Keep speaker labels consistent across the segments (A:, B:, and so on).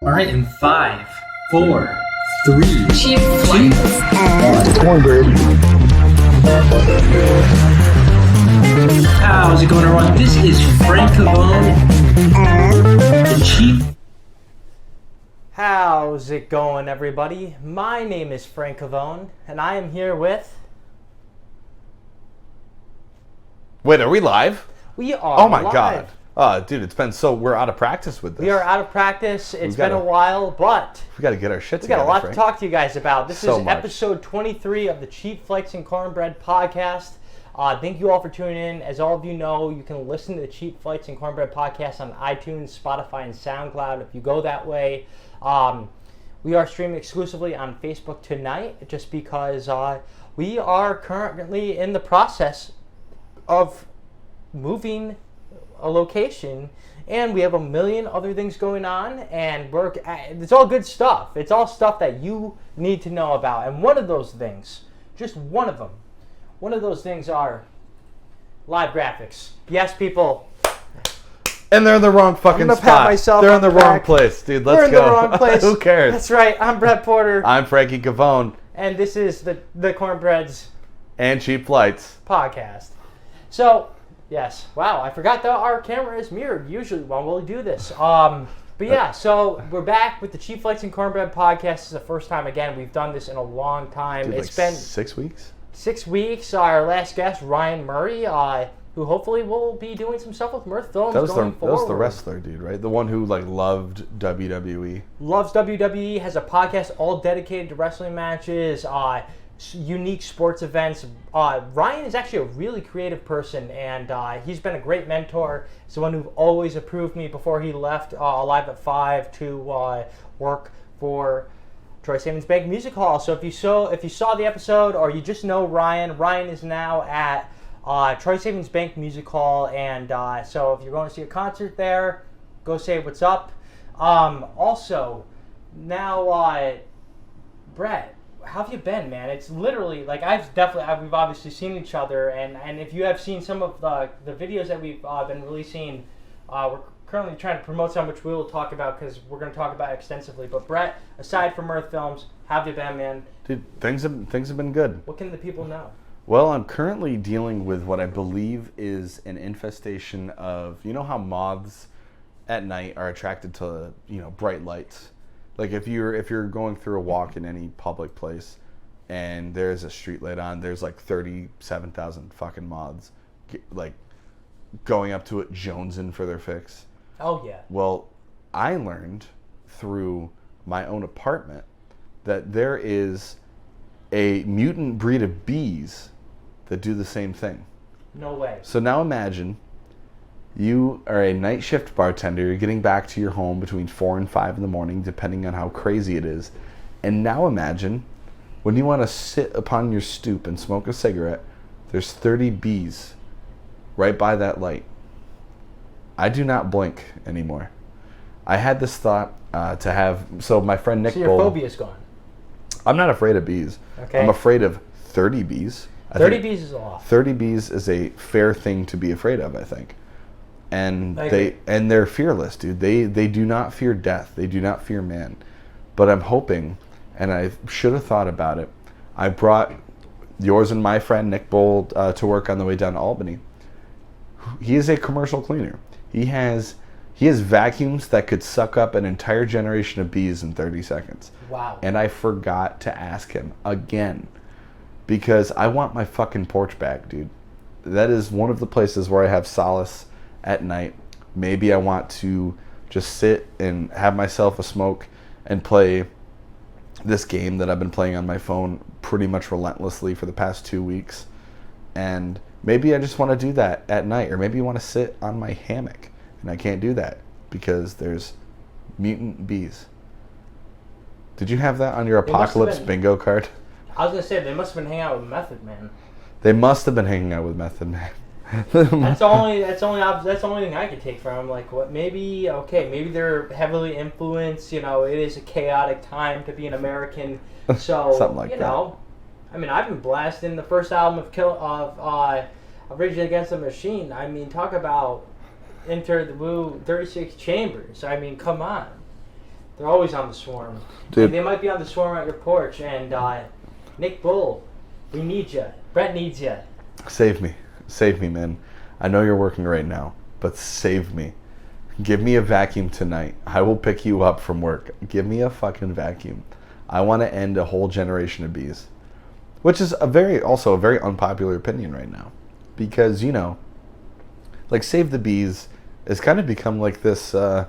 A: All right, in 5, 4, 3,
B: Sheetz.
C: Cornbread.
A: How's it going, everyone? This is Frank Cavone, the Chief.
D: How's it going, everybody? My name is Frank Cavone, and I am here with...
E: Wait, are we live?
D: We are
E: Oh my
D: live.
E: God. Dude, it's been we're out of practice with this.
D: We are out of practice. It's been a while, but
E: we got to get our shit
D: we
E: together.
D: got a lot
E: Frank.
D: to talk to you guys about. This
E: So
D: is
E: much.
D: episode 23 of the Sheetz and Cornbread podcast. Thank you all for tuning in. As all of you know, you can listen to the Sheetz and Cornbread podcast on iTunes, Spotify, and SoundCloud if you go that way. We are streaming exclusively on Facebook tonight just because we are currently in the process of moving a location, and we have a million other things going on, and it's all good stuff. It's all stuff that you need to know about, and one of those things, just one of those things are live graphics. Yes, people.
E: And they're in the wrong fucking
D: I'm gonna
E: spot.
D: pat myself
E: They're
D: on
E: in the
D: the
E: wrong
D: back.
E: place, dude. Let's
D: We're in
E: go.
D: the wrong place.
E: Who cares?
D: That's right. I'm Brett Porter,
E: I'm Frankie Cavone
D: and this is the Cornbread's
E: and Cheap Flights.
D: podcast. So, yes. Wow, I forgot that our camera is mirrored usually when we do this. But yeah, so we're back with the Sheetz and Cornbread podcast. This is the first time, again, we've done this in a long time.
E: Dude,
D: It's
E: like
D: been
E: 6 weeks.
D: 6 weeks. Our last guest, Ryan Murray, who hopefully will be doing some stuff with Mirth Films
E: That was
D: going
E: that
D: forward.
E: was the wrestler, dude, right? The one who loved WWE.
D: Loves WWE, has a podcast all dedicated to wrestling matches, unique sports events. Ryan is actually a really creative person, and he's been a great mentor. He's the one who always approved me before he left Live at 5 to work for Troy Savings Bank Music Hall. So if you saw the episode, or you just know Ryan is now at Troy Savings Bank Music Hall, and so if you're going to see a concert there, go say what's up. Also, now, Brett, how have you been, man? It's literally we've obviously seen each other, and if you have seen some of the videos that we've been releasing, we're currently trying to promote some, which we will talk about because we're going to talk about extensively. But Brett, aside from Mirth Films, how have you been, man?
E: Dude, things have been good.
D: What can the people know?
E: Well, I'm currently dealing with what I believe is an infestation of, you know how moths at night are attracted to, bright lights. Like if you're going through a walk in any public place and there's a street light on, there's 37,000 fucking moths going up to it jonesing for their fix.
D: Oh yeah.
E: Well, I learned through my own apartment that there is a mutant breed of bees that do the same thing.
D: No way.
E: So now imagine you are a night shift bartender. You're getting back to your home between 4 and 5 in the morning, depending on how crazy it is. And now imagine when you want to sit upon your stoop and smoke a cigarette, there's 30 bees right by that light. I do not blink anymore. I had this thought so my friend Nick
D: So your
E: Bull,
D: phobia's gone.
E: I'm not afraid of bees.
D: Okay.
E: I'm afraid of 30 bees.
D: 30 bees is a lot.
E: 30 bees is a fair thing to be afraid of, I think. And
D: I agree.
E: they're fearless, dude. They do not fear death. They do not fear man. But I'm hoping, and I should have thought about it, I brought yours and my friend Nick Bull to work on the way down to Albany. He is a commercial cleaner. He has vacuums that could suck up an entire generation of bees in 30 seconds.
D: Wow.
E: And I forgot to ask him again because I want my fucking porch back, dude. That is one of the places where I have solace at night. Maybe I want to just sit and have myself a smoke and play this game that I've been playing on my phone pretty much relentlessly for the past 2 weeks. And maybe I just want to do that at night, or maybe I want to sit on my hammock. And I can't do that because there's mutant bees. Did you have that on your apocalypse bingo card?
D: I was going to say, they must have been hanging out with Method Man.
E: They must have been hanging out with Method Man.
D: That's the only thing I could take from them. Maybe they're heavily influenced. It is a chaotic time to be an American. So
E: Something like that.
D: I mean, I've been blasting the first album of Rage Against the Machine. I mean, talk about Enter the Woo 36 Chambers. I mean, come on. They're always on the swarm.
E: Dude.
D: And they might be on the swarm at your porch. And Nick Bull, we need you. Brett needs you.
E: Save me. Save me, man. I know you're working right now, but save me. Give me a vacuum tonight. I will pick you up from work. Give me a fucking vacuum. I want to end a whole generation of bees. Which is also a very unpopular opinion right now. Because, like Save the Bees has kind of become like this... not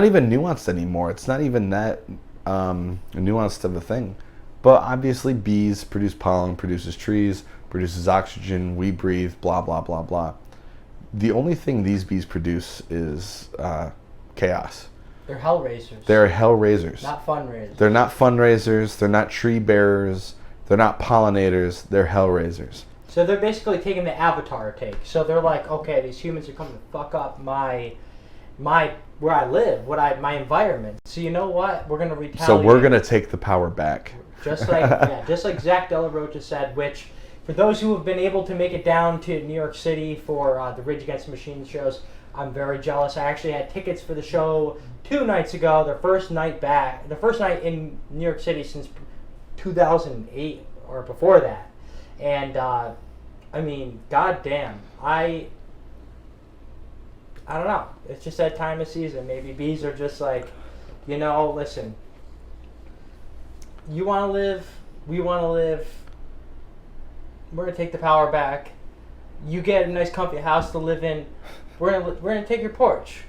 E: even nuanced anymore. It's not even that nuanced of a thing. But obviously bees produce pollen, produces trees, produces oxygen, we breathe, blah, blah, blah, blah. The only thing these bees produce is chaos.
D: They're hellraisers.
E: They're hellraisers.
D: Not fundraisers.
E: They're not fundraisers. They're not tree bearers. They're not pollinators. They're hellraisers.
D: So they're basically taking the Avatar take. So they're like, okay, these humans are coming to fuck up my where I live, my environment. So you know what? We're gonna retaliate.
E: So we're gonna take the power back.
D: Just like Zach Della Rocha said. Which, for those who have been able to make it down to New York City for the Rage Against the Machine shows, I'm very jealous. I actually had tickets for the show 2 nights ago. The first night in New York City since 2008 or before that. And I mean, goddamn, I don't know. It's just that time of season. Maybe bees are just like, listen. You want to live. We want to live. We're gonna take the power back. You get a nice, comfy house to live in. We're gonna take your porch.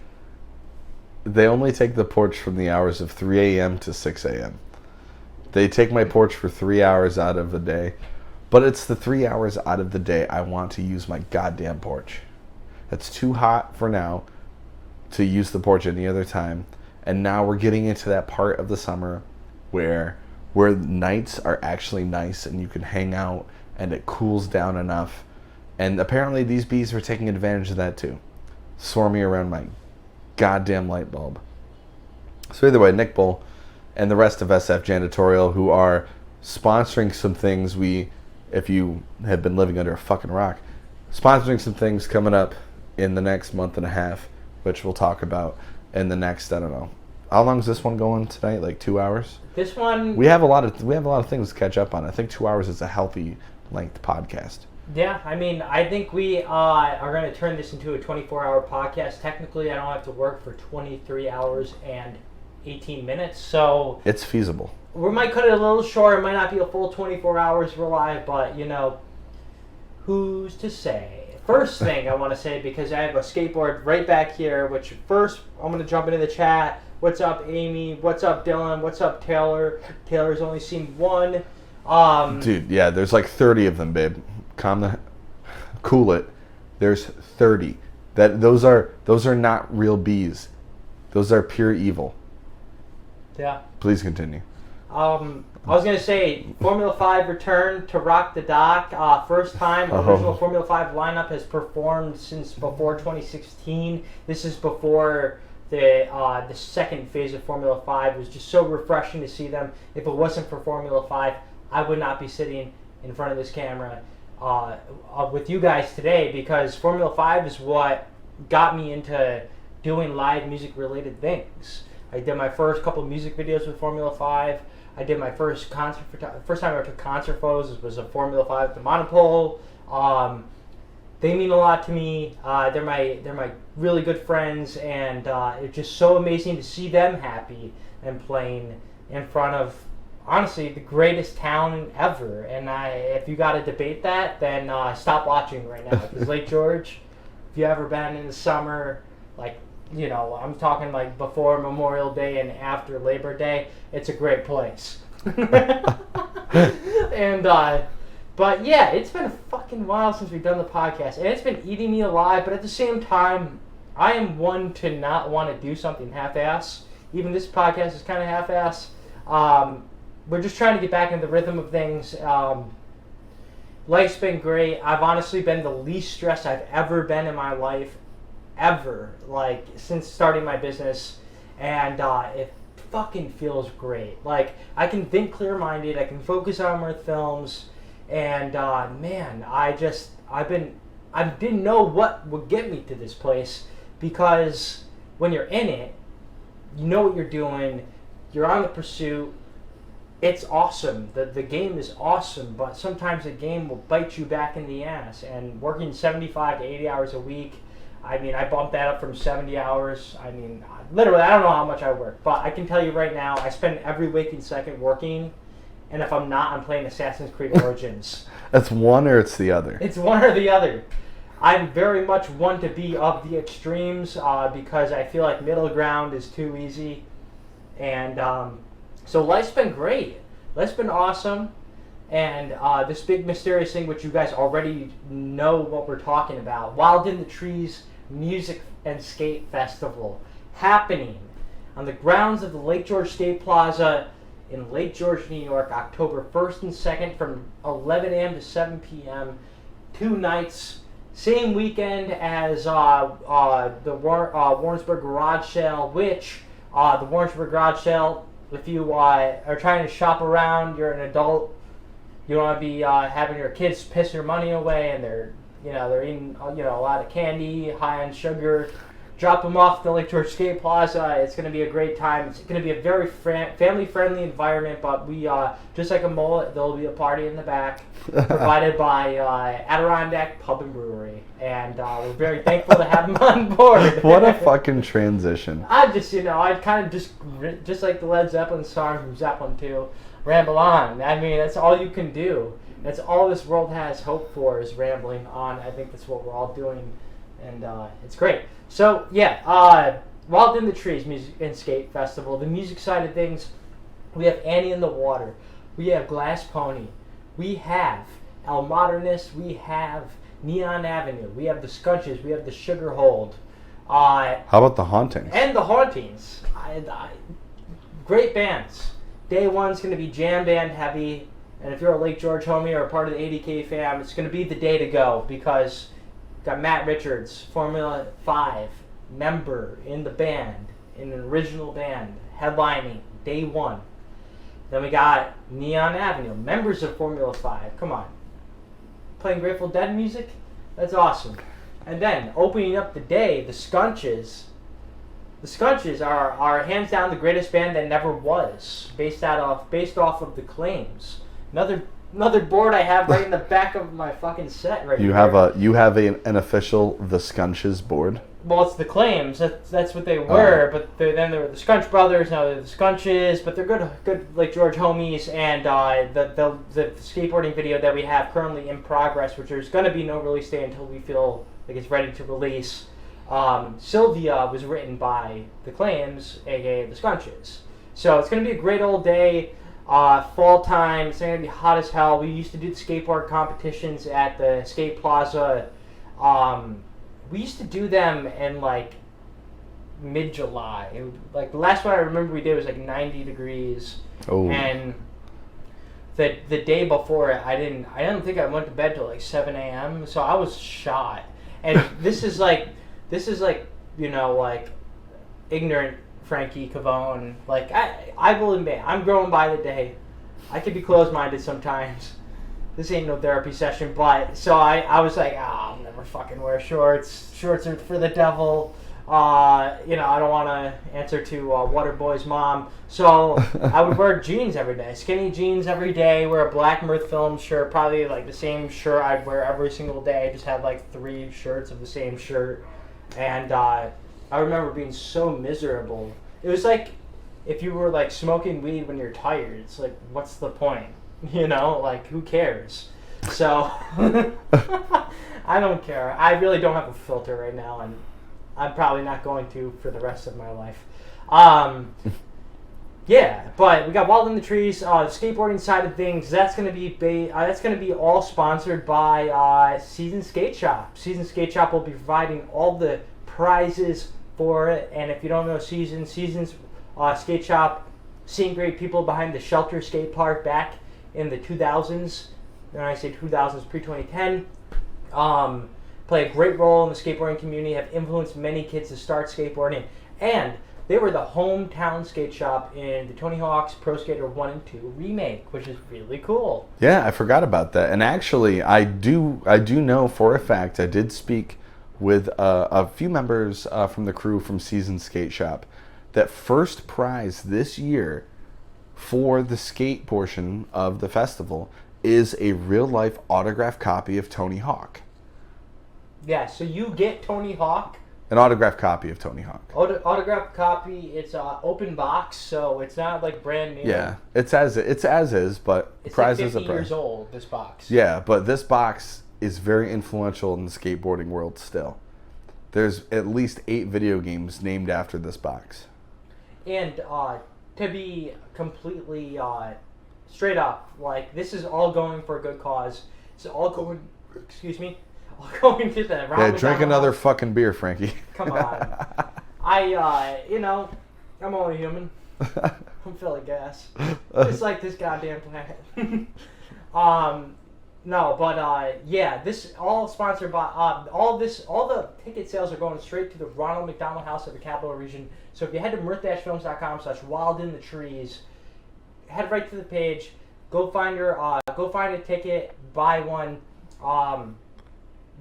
E: They only take the porch from the hours of 3 a.m. to 6 a.m. They take my porch for 3 hours out of the day. But it's the 3 hours out of the day I want to use my goddamn porch. It's too hot for now to use the porch any other time. And now we're getting into that part of the summer where nights are actually nice and you can hang out and it cools down enough. And apparently these bees are taking advantage of that too. Swarming around my goddamn light bulb. So either way, Nick Bull and the rest of SF Janitorial, who are sponsoring some things if you have been living under a fucking rock, sponsoring some things coming up in the next month and a half, which we'll talk about in the next, I don't know. How long is this one going tonight? Like 2 hours?
D: This one...
E: We have a lot of things to catch up on. I think 2 hours is a healthy length podcast.
D: Yeah, I mean, I think we are going to turn this into a 24-hour podcast. Technically, I don't have to work for 23 hours and 18 minutes, so...
E: It's feasible.
D: We might cut it a little short. It might not be a full 24 hours live, but, who's to say? First thing I want to say, because I have a skateboard right back here, which first I'm going to jump into the chat. What's up, Amy? What's up, Dylan? What's up, Taylor? Taylor's only seen one.
E: Dude, yeah, there's like 30 of them, babe. Cool it. There's 30. Those are not real bees. Those are pure evil.
D: Yeah.
E: Please continue.
D: I was going to say, Formula 5 returned to rock the dock. First time original Formula 5 lineup has performed since before 2016. This is before the second phase of Formula 5. It was just so refreshing to see them. If it wasn't for Formula 5, I would not be sitting in front of this camera with you guys today, because Formula 5 is what got me into doing live music-related things. I did my first couple of music videos with Formula 5. I did my first time I took concert photos was a Formula 5 at the Monopole. They mean a lot to me. They're my really good friends, and it's just so amazing to see them happy and playing in front of, honestly, the greatest town ever. And if you got to debate that, then stop watching right now. Because Lake George, if you ever been in the summer, like, I'm talking like before Memorial Day and after Labor Day, it's a great place. And but yeah, it's been a fucking while since we've done the podcast, and it's been eating me alive. But at the same time, I am one to not want to do something half-ass. Even this podcast is kind of half-ass. We're just trying to get back into the rhythm of things. Life's been great. I've honestly been the least stressed I've ever been in my life, ever, like, since starting my business. And it fucking feels great. Like, I can think clear-minded. I can focus on Mirth Films. And man, I didn't know what would get me to this place, because when you're in it, you know what you're doing. You're on the pursuit. It's awesome. The game is awesome, but sometimes the game will bite you back in the ass. And working 75 to 80 hours a week, I mean, I bumped that up from 70 hours. I mean, literally, I don't know how much I work, but I can tell you right now, I spend every waking second working, and if I'm not, I'm playing Assassin's Creed Origins.
E: That's one or it's the other?
D: It's one or the other. I'm very much one to be of the extremes because I feel like middle ground is too easy. And so life's been great. Life's been awesome. And this big mysterious thing, which you guys already know what we're talking about, Wild in the Trees Music and Skate Festival, happening on the grounds of the Lake George State Plaza in Lake George, New York, October 1st and 2nd from 11 a.m. to 7 p.m. 2 nights. Same weekend as the Warrensburg Garage Sale, which the Warrensburg Garage Sale, if you are trying to shop around, you're an adult, you don't want to be having your kids piss your money away, and they're eating a lot of candy, high on sugar. Drop them off at the Lake George Skate Plaza. It's going to be a great time. It's going to be a very family-friendly environment, but we, just like a mullet, there will be a party in the back provided by Adirondack Pub and Brewery. And we're very thankful to have them on board.
E: What a fucking transition.
D: I kind of just like the Led Zeppelin song from Zeppelin 2, ramble on. I mean, that's all you can do. That's all this world has hope for is rambling on. I think that's what we're all doing, and it's great. So, yeah, Wild in the Trees Music and Skate Festival. The music side of things, we have Annie in the Water. We have Glass Pony. We have El Modernist. We have Neon Avenue. We have the Scunches. We have the Sugar Hold.
E: How about the Hauntings?
D: And the Hauntings. Great bands. Day one's going to be jam band heavy. And if you're a Lake George homie or a part of the 80K fam, it's going to be the day to go because got Matt Richards, Formula 5 member in the band, in an original band, headlining day one. Then we got Neon Avenue, members of Formula 5. Come on. Playing Grateful Dead music? That's awesome. And then, opening up the day, the Scunches. The Scunches are hands down the greatest band that never was, based off of the Claims. Another board I have right in the back of my fucking set right here.
E: You have an official The Scunches board?
D: Well, it's the Claims. That's what they were. But then there were the Scunch Brothers. Now they're the Scunches. But they're good Lake George homies. And the skateboarding video that we have currently in progress, which there's going to be no release date until we feel like it's ready to release. Sylvia was written by the Claims, aka the Scunches. So it's going to be a great old day. Fall time, it's going to be hot as hell. We used to do the skateboard competitions at the Skate Plaza. We used to do them in like mid-July. Like the last one I remember we did was like 90 degrees.
E: Oh.
D: And the day before it, I didn't think I went to bed till like 7 a.m. So I was shot. And this is like ignorant Frankie Cavone. Like I will admit, I'm growing by the day. I could be closed-minded sometimes. This ain't no therapy session, but so I was like, I'll never fucking wear shorts. Shorts are for the devil. I don't want to answer to Waterboy's mom. So I would wear jeans every day, skinny jeans every day. Wear a black Mirth Films shirt, probably like the same shirt I'd wear every single day. I just had like 3 shirts of the same shirt, and I remember being so miserable. It was like if you were like smoking weed when you're tired. It's like, what's the point? Like who cares? So I don't care. I really don't have a filter right now, and I'm probably not going to for the rest of my life. Yeah, but we got Wild in the Trees, the skateboarding side of things. That's gonna be all sponsored by Season Skate Shop. Season Skate Shop will be providing all the prizes for it. And if you don't know Season's Skate Shop, seeing great people behind the Shelter Skate Park back in the 2000s. When I say 2000s, pre-2010. Play a great role in the skateboarding community, have influenced many kids to start skateboarding, and they were the hometown skate shop in the Tony Hawk's Pro Skater 1 and 2 remake, which is really cool.
E: Yeah, I forgot about that. And actually, I do know for a fact, I did speak with a few members from the crew from Season Skate Shop that first prize this year for the skate portion of the festival is a real-life autographed copy of Tony Hawk.
D: Yeah, so you get Tony Hawk.
E: An autographed copy of Tony Hawk.
D: Autographed copy. It's open box, so it's not like brand new.
E: Yeah, it's as is, but
D: it's
E: prize
D: like
E: is a
D: 50
E: prize.
D: years old. This box.
E: Yeah, but this box is very influential in the skateboarding world still. There's at least 8 video games named after this box.
D: And to be completely straight up, like, this is all going for a good cause. It's all going. Excuse me. All going to the.
E: Yeah, drink another fucking beer, Frankie.
D: Come on. I'm only human. I'm filling gas. It's like this goddamn planet. No, but yeah, this all sponsored by all the ticket sales are going straight to the Ronald McDonald House of the Capital Region. So if you head to mirth-films.com/wildinthetrees, head right to the page, go find a ticket, buy one.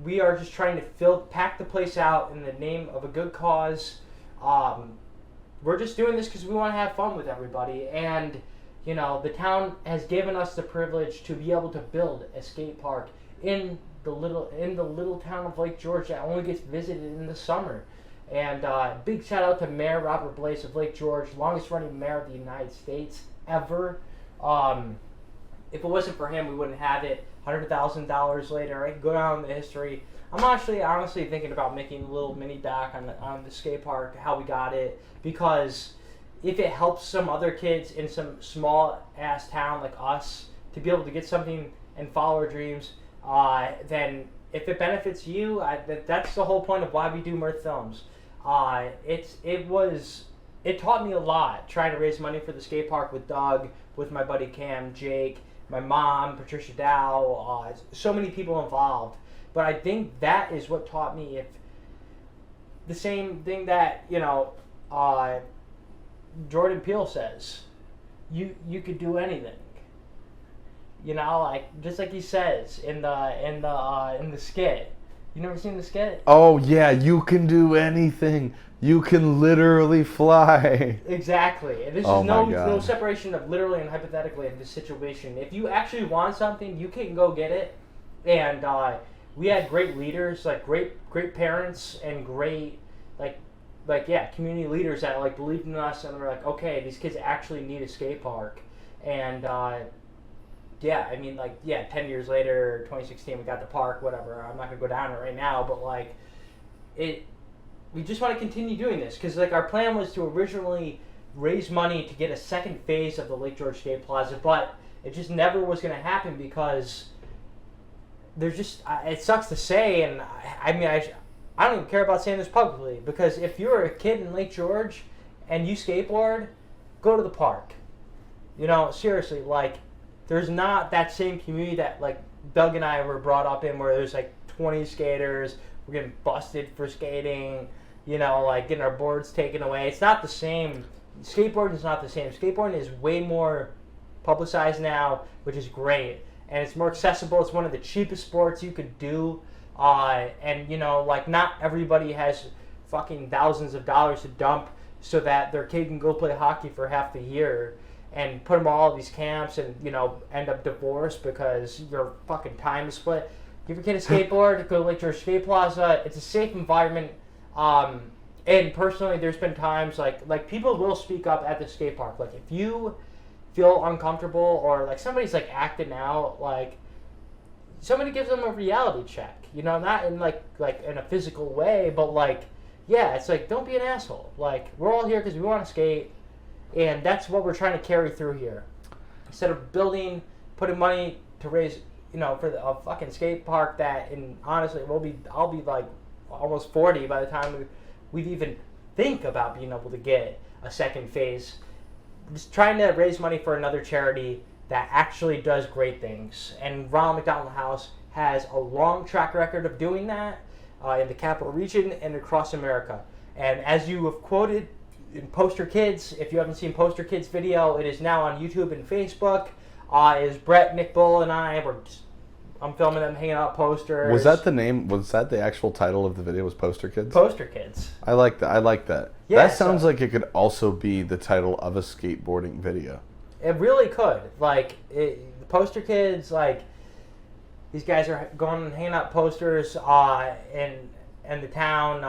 D: We are just trying to pack the place out in the name of a good cause. We're just doing this because we want to have fun with everybody, and the town has given us the privilege to be able to build a skate park in the little town of Lake George that only gets visited in the summer. And big shout out to Mayor Robert Blaze of Lake George, longest running mayor of the United States ever. If it wasn't for him, we wouldn't have it. $100,000 later, I could go down in the history. I'm actually honestly thinking about making a little mini doc on the skate park, how we got it, because if it helps some other kids in some small ass town like us to be able to get something and follow our dreams, then if it benefits you, that's the whole point of why we do Mirth Films. It taught me a lot trying to raise money for the skate park with Doug, with my buddy Cam, Jake, my mom, Patricia Dow, so many people involved. But I think that is what taught me the same thing that Jordan Peele says. You could do anything. Just like he says in the skit. You never seen the skit?
E: Oh yeah, you can do anything. You can literally fly.
D: Exactly. And this is no separation of literally and hypothetically in this situation. If you actually want something, you can go get it. And we had great leaders, like great parents, and great community leaders that believed in us and were like, okay, these kids actually need a skate park. And 10 years later, 2016, we got the park, whatever. I'm not going to go down it right now, but we just want to continue doing this because our plan was to originally raise money to get a second phase of the Lake George Skate Plaza, but it just never was going to happen because there's just, it sucks to say, and I don't even care about saying this publicly, because if you're a kid in Lake George and you skateboard, go to the park. Seriously, there's not that same community that Doug and I were brought up in where there's 20 skaters, we're getting busted for skating, getting our boards taken away. It's not the same. Skateboarding is not the same. Skateboarding is way more publicized now, which is great. And it's more accessible. It's one of the cheapest sports you could do. And not everybody has fucking thousands of dollars to dump so that their kid can go play hockey for half the year and put them all in these camps and, end up divorced because your fucking time is split. Give your kid a skateboard, go to Lake George Skate Plaza. It's a safe environment. And personally, there's been times like people will speak up at the skate park. If you feel uncomfortable or somebody's acting out, somebody gives them a reality check. Not in in a physical way, but it's don't be an asshole. We're all here because we want to skate, and that's what we're trying to carry through here. Instead of putting money to raise, for a fucking skate park that, and honestly, I'll be almost 40 by the time we've even think about being able to get a second phase. Just trying to raise money for another charity that actually does great things. And Ronald McDonald House has a long track record of doing that in the Capital Region and across America. And as you have quoted in Poster Kids, if you haven't seen Poster Kids' video, it is now on YouTube and Facebook. It is Brett, Nick Bull, and I. I'm filming them hanging out posters.
E: Was that the name? Was that the actual title of the video? Was Poster Kids?
D: Poster Kids.
E: I like that. I like that.
D: Yeah,
E: that sounds like it could also be the title of a skateboarding video.
D: It really could. Like, the Poster Kids, like, these guys are going and hanging out posters in the town.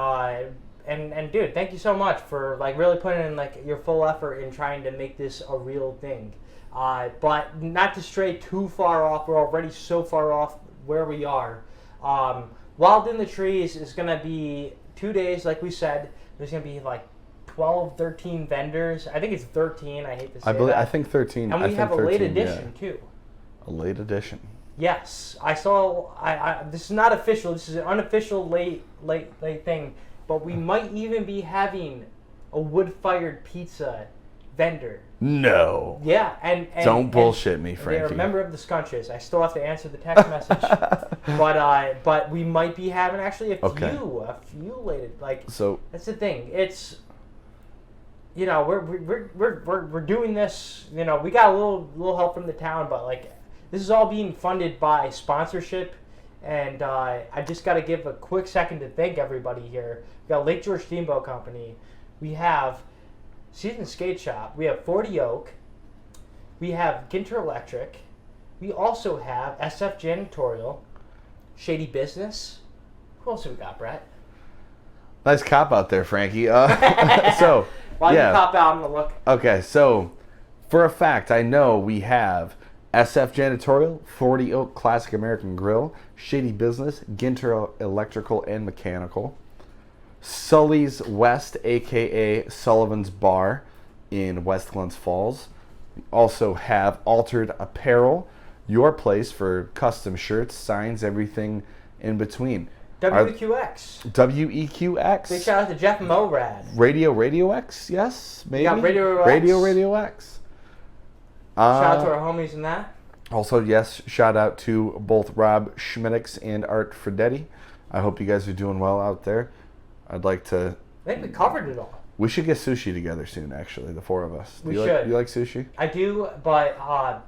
D: And dude, thank you so much for, like, really putting in, like, your full effort in trying to make this a real thing. But not to stray too far off. We're already so far off where we are. Wild in the Trees is going to be 2 days, like we said. There's going to be, like, 12, 13 vendors. I think it's 13. I hate to say that.
E: I think 13.
D: And we have a late edition, too.
E: A late edition.
D: Yes. I saw... this is not official. This is an unofficial late thing. But we might even be having a wood-fired pizza vendor.
E: No.
D: Yeah, and
E: don't bullshit me, Frankie.
D: They're a member of the Scunches. I still have to answer the text message, but we might be having actually a few later. Like,
E: so
D: that's the thing. It's, you know, we're doing this. You know, we got a little help from the town, but like this is all being funded by sponsorship. And I just got to give a quick second to thank everybody here. We got Lake George Steamboat Company. We have Season Skate Shop. We have 40 Oak. We have Ginter Electric. We also have SF Janitorial, Shady Business. Who else have we got, Brett?
E: Nice cop out there, Frankie. So,
D: While you cop out, I'm going to look.
E: Okay, so for a fact, I know we have SF Janitorial, 40 Oak Classic American Grill, Shady Business, Ginter Electrical and Mechanical, Sully's West, a.k.a. Sullivan's Bar in West Glens Falls. We also have Altered Apparel, your place for custom shirts, signs, everything in between.
D: WEQX.
E: WEQX.
D: Big shout out to Jeff Morad.
E: Radio X, yes, maybe.
D: Yeah, Radio
E: X.
D: Shout out to our homies in that.
E: Also, yes, shout out to both Rob Schmiddix and Art Fredetti. I hope you guys are doing well out there. I'd like to...
D: I think we covered it all.
E: We should get sushi together soon, actually, the four of us.
D: We
E: should. Do you like sushi?
D: I do, but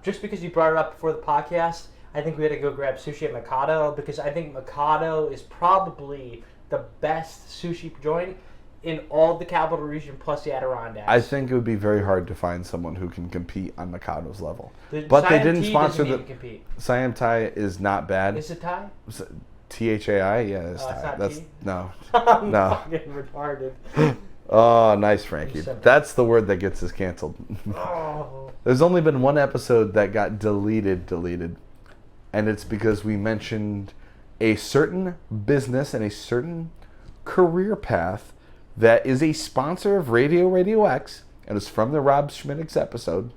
D: just because you brought it up before the podcast, I think we had to go grab sushi at Mikado, because I think Mikado is probably the best sushi joint in all the capital region plus the Adirondacks.
E: I think it would be very hard to find someone who can compete on Mikado's level.
D: But
E: they didn't sponsor the...
D: compete.
E: Siam Thai is not bad.
D: Is it Thai?
E: Thai? Yeah, it's Thai.
D: It's not
E: That's
D: T?
E: no.
D: I'm
E: No.
D: fucking retarded.
E: Oh, nice, Frankie. That's the word that gets us canceled.
D: Oh.
E: There's only been one episode that got deleted, and it's because we mentioned a certain business and a certain career path that is a sponsor of Radio X, and it's from the Rob Schmiddix episode,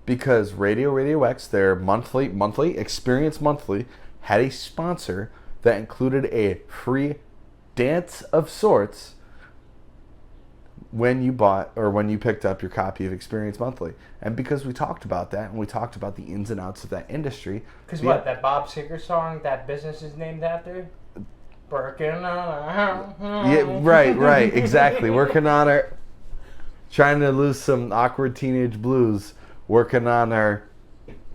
E: because Radio X, their monthly Experience Monthly, had a sponsor that included a free dance of sorts when you bought or when you picked up your copy of Experience Monthly. And because we talked about that and we talked about the ins and outs of that industry.
D: Because what, that Bob Seger song, that business is named after? Working on
E: Yeah, right, exactly. Working on our, trying to lose some awkward teenage blues, working on our...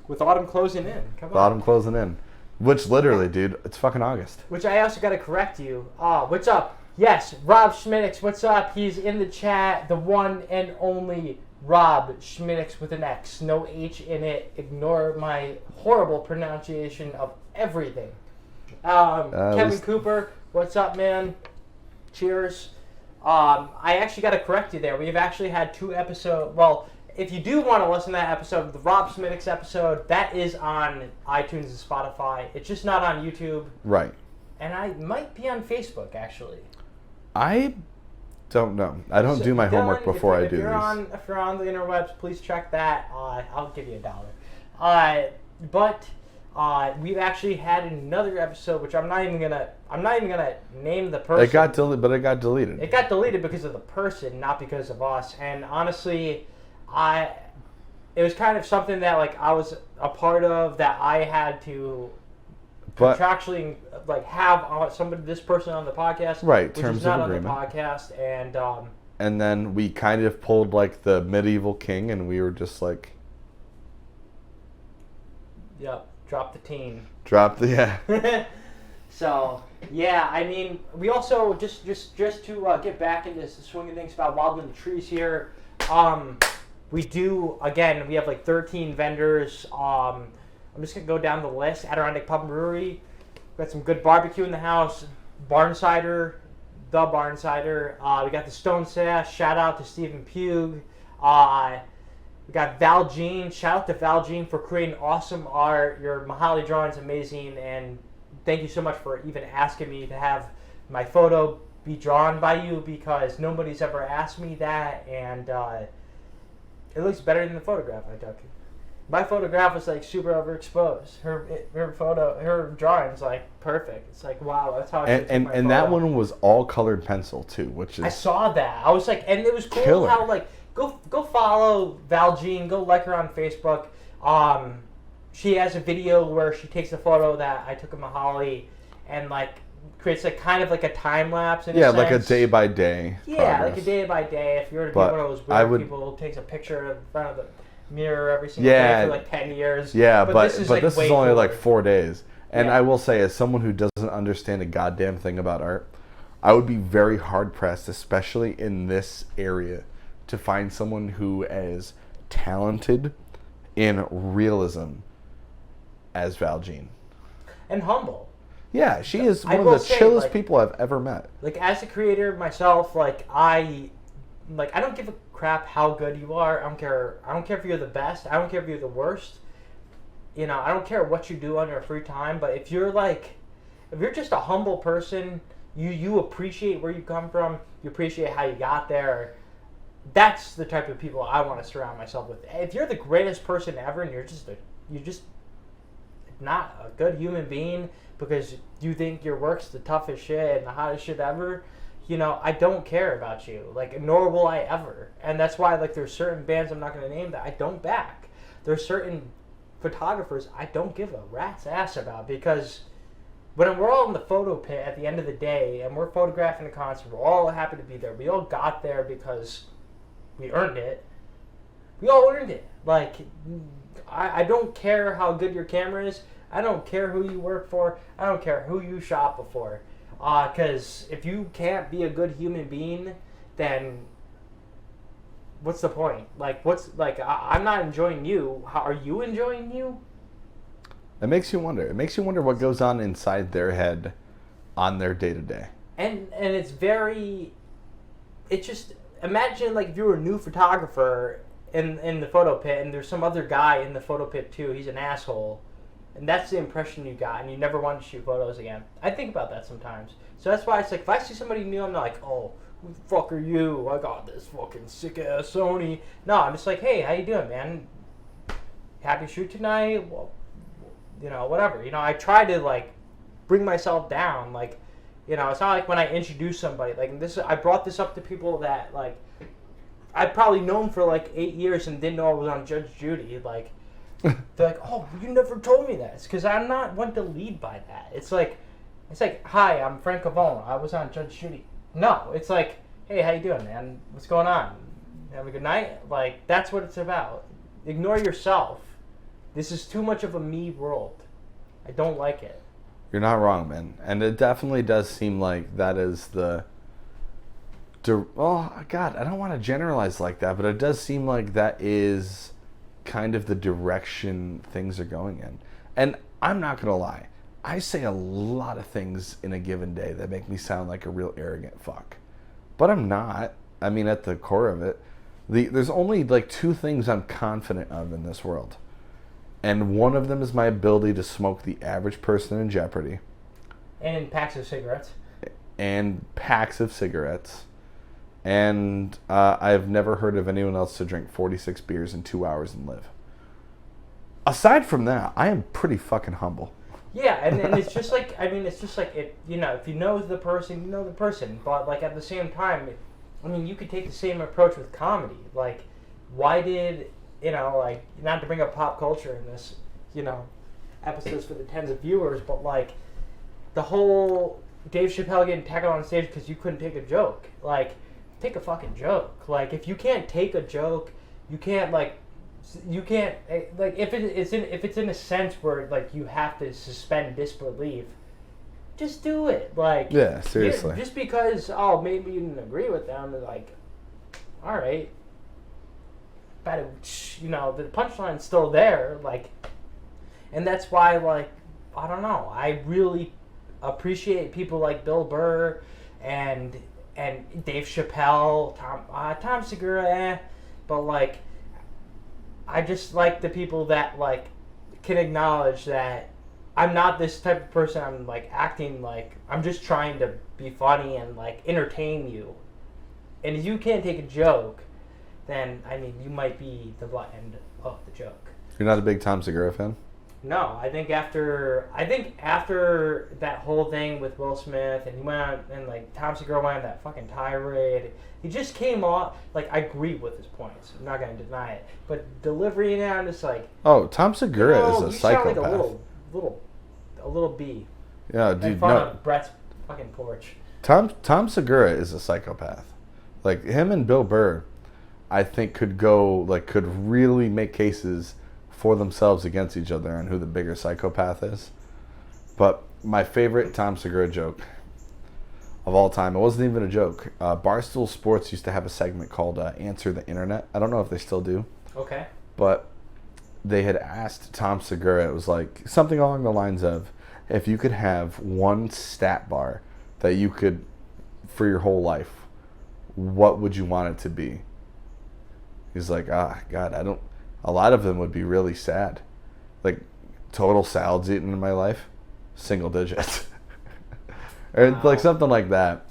D: With autumn closing in. Come on.
E: Autumn closing in. Which literally, dude, it's fucking August.
D: Which I also got to correct you. What's up? Yes, Rob Schmiddix, what's up? He's in the chat, the one and only Rob Schmiddix with an X. No H in it. Ignore my horrible pronunciation of everything. Kevin Cooper, what's up, man? Cheers. I actually got to correct you there. We've actually had 2 episodes. Well, if you do want to listen to that episode, the Rob Schmiddix episode, that is on iTunes and Spotify. It's just not on YouTube.
E: Right.
D: And I might be on Facebook, actually.
E: I don't know. I don't do my homework before I do these.
D: If you're on the interwebs, please check that. I'll give you $1. But we've actually had another episode, which I'm not even gonna name the person.
E: It got deleted.
D: It got deleted because of the person, not because of us. And honestly, it was kind of something that like I was a part of, that I had to contractually like have this person on the podcast,
E: right?
D: Which
E: Terms
D: is not
E: of agreement.
D: on the podcast,
E: and then we kind of pulled like the medieval king, and we were just like,
D: yep. Drop the teen. So, yeah, I mean, we also, just to get back into the swing of things about Wild in the Trees here, we do, again, we have like 13 vendors. I'm just going to go down the list. Adirondack Pub and Brewery. We got some good barbecue in the house. Barn Cider. The Barn Cider. We got the Stone Sash. Shout out to Stephen Pugh. We got Val Jean. Shout out to Val Jean for creating awesome art. Your Mahali drawing is amazing, and thank you so much for even asking me to have my photo be drawn by you, because nobody's ever asked me that, and it looks better than the photograph I took. My photograph was like super overexposed. Her drawing's like perfect. It's like, wow, that's how I should take my
E: and
D: photo.
E: that one was all colored pencil too, which is
D: I saw that. I was like, and it was cool
E: killer.
D: how like go follow Val Jean, go like her on Facebook. She has a video where she takes a photo that I took of Mahali and like creates like kind of like a time lapse in a sense.
E: like a day by day.
D: Yeah, like a day by day. If you were to be one of those weird people who takes a picture in front of the mirror every single day for like 10 years.
E: Yeah, but this is only like 4 days. And I will say, as someone who doesn't understand a goddamn thing about art, I would be very hard pressed, especially in this area, to find someone who is talented in realism as Val Jean.
D: And humble.
E: Yeah, she is one of the chillest people I've ever met.
D: Like, as a creator myself, I don't give a crap how good you are. I don't care if you're the best. I don't care if you're the worst. You know, I don't care what you do on your free time. But if you're just a humble person, you appreciate where you come from. You appreciate how you got there. That's the type of people I want to surround myself with. If you're the greatest person ever and you're just not a good human being because you think your work's the toughest shit and the hottest shit ever, you know, I don't care about you. Like, nor will I ever. And that's why, like, there's certain bands I'm not going to name that I don't back. There's certain photographers I don't give a rat's ass about, because when we're all in the photo pit at the end of the day and we're photographing a concert, we're all happy to be there. We all got there because we earned it. We all earned it. Like, I don't care how good your camera is. I don't care who you work for. I don't care who you shop before. Because if you can't be a good human being, then what's the point? Like, I'm not enjoying you. How are you enjoying you?
E: It makes you wonder. It makes you wonder what goes on inside their head on their day-to-day.
D: And it's very... It's just... Imagine, like, if you were a new photographer in the photo pit and there's some other guy in the photo pit too. He's an asshole. And that's the impression you got, and you never want to shoot photos again. I think about that sometimes. So that's why it's like, if I see somebody new, I'm not like, oh, who the fuck are you? I got this fucking sick-ass Sony. No, I'm just like, hey, how you doing, man? Happy shoot tonight? Well, you know, whatever. You know, I try to, like, bring myself down. Like, you know, it's not like when I introduce somebody. Like, I brought this up to people that, like, I'd probably known for, like, 8 years and didn't know I was on Judge Judy. Like, they're like, oh, you never told me that. It's because I'm not one to lead by that. It's like, hi, I'm Frank Cavone. I was on Judge Judy. No, it's like, hey, how you doing, man? What's going on? Have a good night? Like, that's what it's about. Ignore yourself. This is too much of a me world. I don't like it.
E: You're not wrong, man. And it definitely does seem like that is oh, God, I don't want to generalize like that, but it does seem like that is kind of the direction things are going in. And I'm not going to lie. I say a lot of things in a given day that make me sound like a real arrogant fuck. But I'm not. I mean, at the core of it, there's only like two things I'm confident of in this world. And one of them is my ability to smoke the average person in Jeopardy.
D: And packs of cigarettes.
E: And packs of cigarettes. And I've never heard of anyone else to drink 46 beers in 2 hours and live. Aside from that, I am pretty fucking humble.
D: Yeah, and it's just like, I mean, it's just like, it. You know, if you know the person, you know the person. But, like, at the same time, I mean, you could take the same approach with comedy. Like, why did, you know, like, not to bring up pop culture in this, you know, episodes for the tens of viewers, but, like, the whole Dave Chappelle getting tackled on stage because you couldn't take a joke. Like, take a fucking joke. Like, if you can't take a joke, you can't, like, You can't like if it's in a sense where like you have to suspend disbelief, just do it. Like
E: Yeah, seriously.
D: Just because maybe you didn't agree with them, like, all right, but the punchline's still there. Like, and that's why like I don't know. I really appreciate people like Bill Burr and Dave Chappelle, Tom Segura, but like. I just like the people that like can acknowledge that I'm not this type of person. I'm like acting like I'm just trying to be funny and like entertain you. And if you can't take a joke, then I mean you might be the butt end of the joke.
E: You're not a big Tom Segura fan?
D: No, I think after that whole thing with Will Smith and he went out and like Tom Segura went on that fucking tirade. He just came off like I agree with his points. I'm not gonna deny it, but delivery now I'm just like.
E: Oh, Tom Segura is a psychopath.
D: You sound like a little bee.
E: Yeah, dude.
D: In front of Brett's fucking porch.
E: Tom Segura is a psychopath. Like him and Bill Burr, I think could really make cases for themselves against each other on who the bigger psychopath is. But my favorite Tom Segura joke of all time, it wasn't even a joke. Barstool Sports used to have a segment called Answer the Internet. I don't know if they still do.
D: Okay.
E: But they had asked Tom Segura, it was like something along the lines of, if you could have one stat bar that you could, for your whole life, what would you want it to be? He's like, God, a lot of them would be really sad. Like, total salads eaten in my life, single digits. Or like something like that.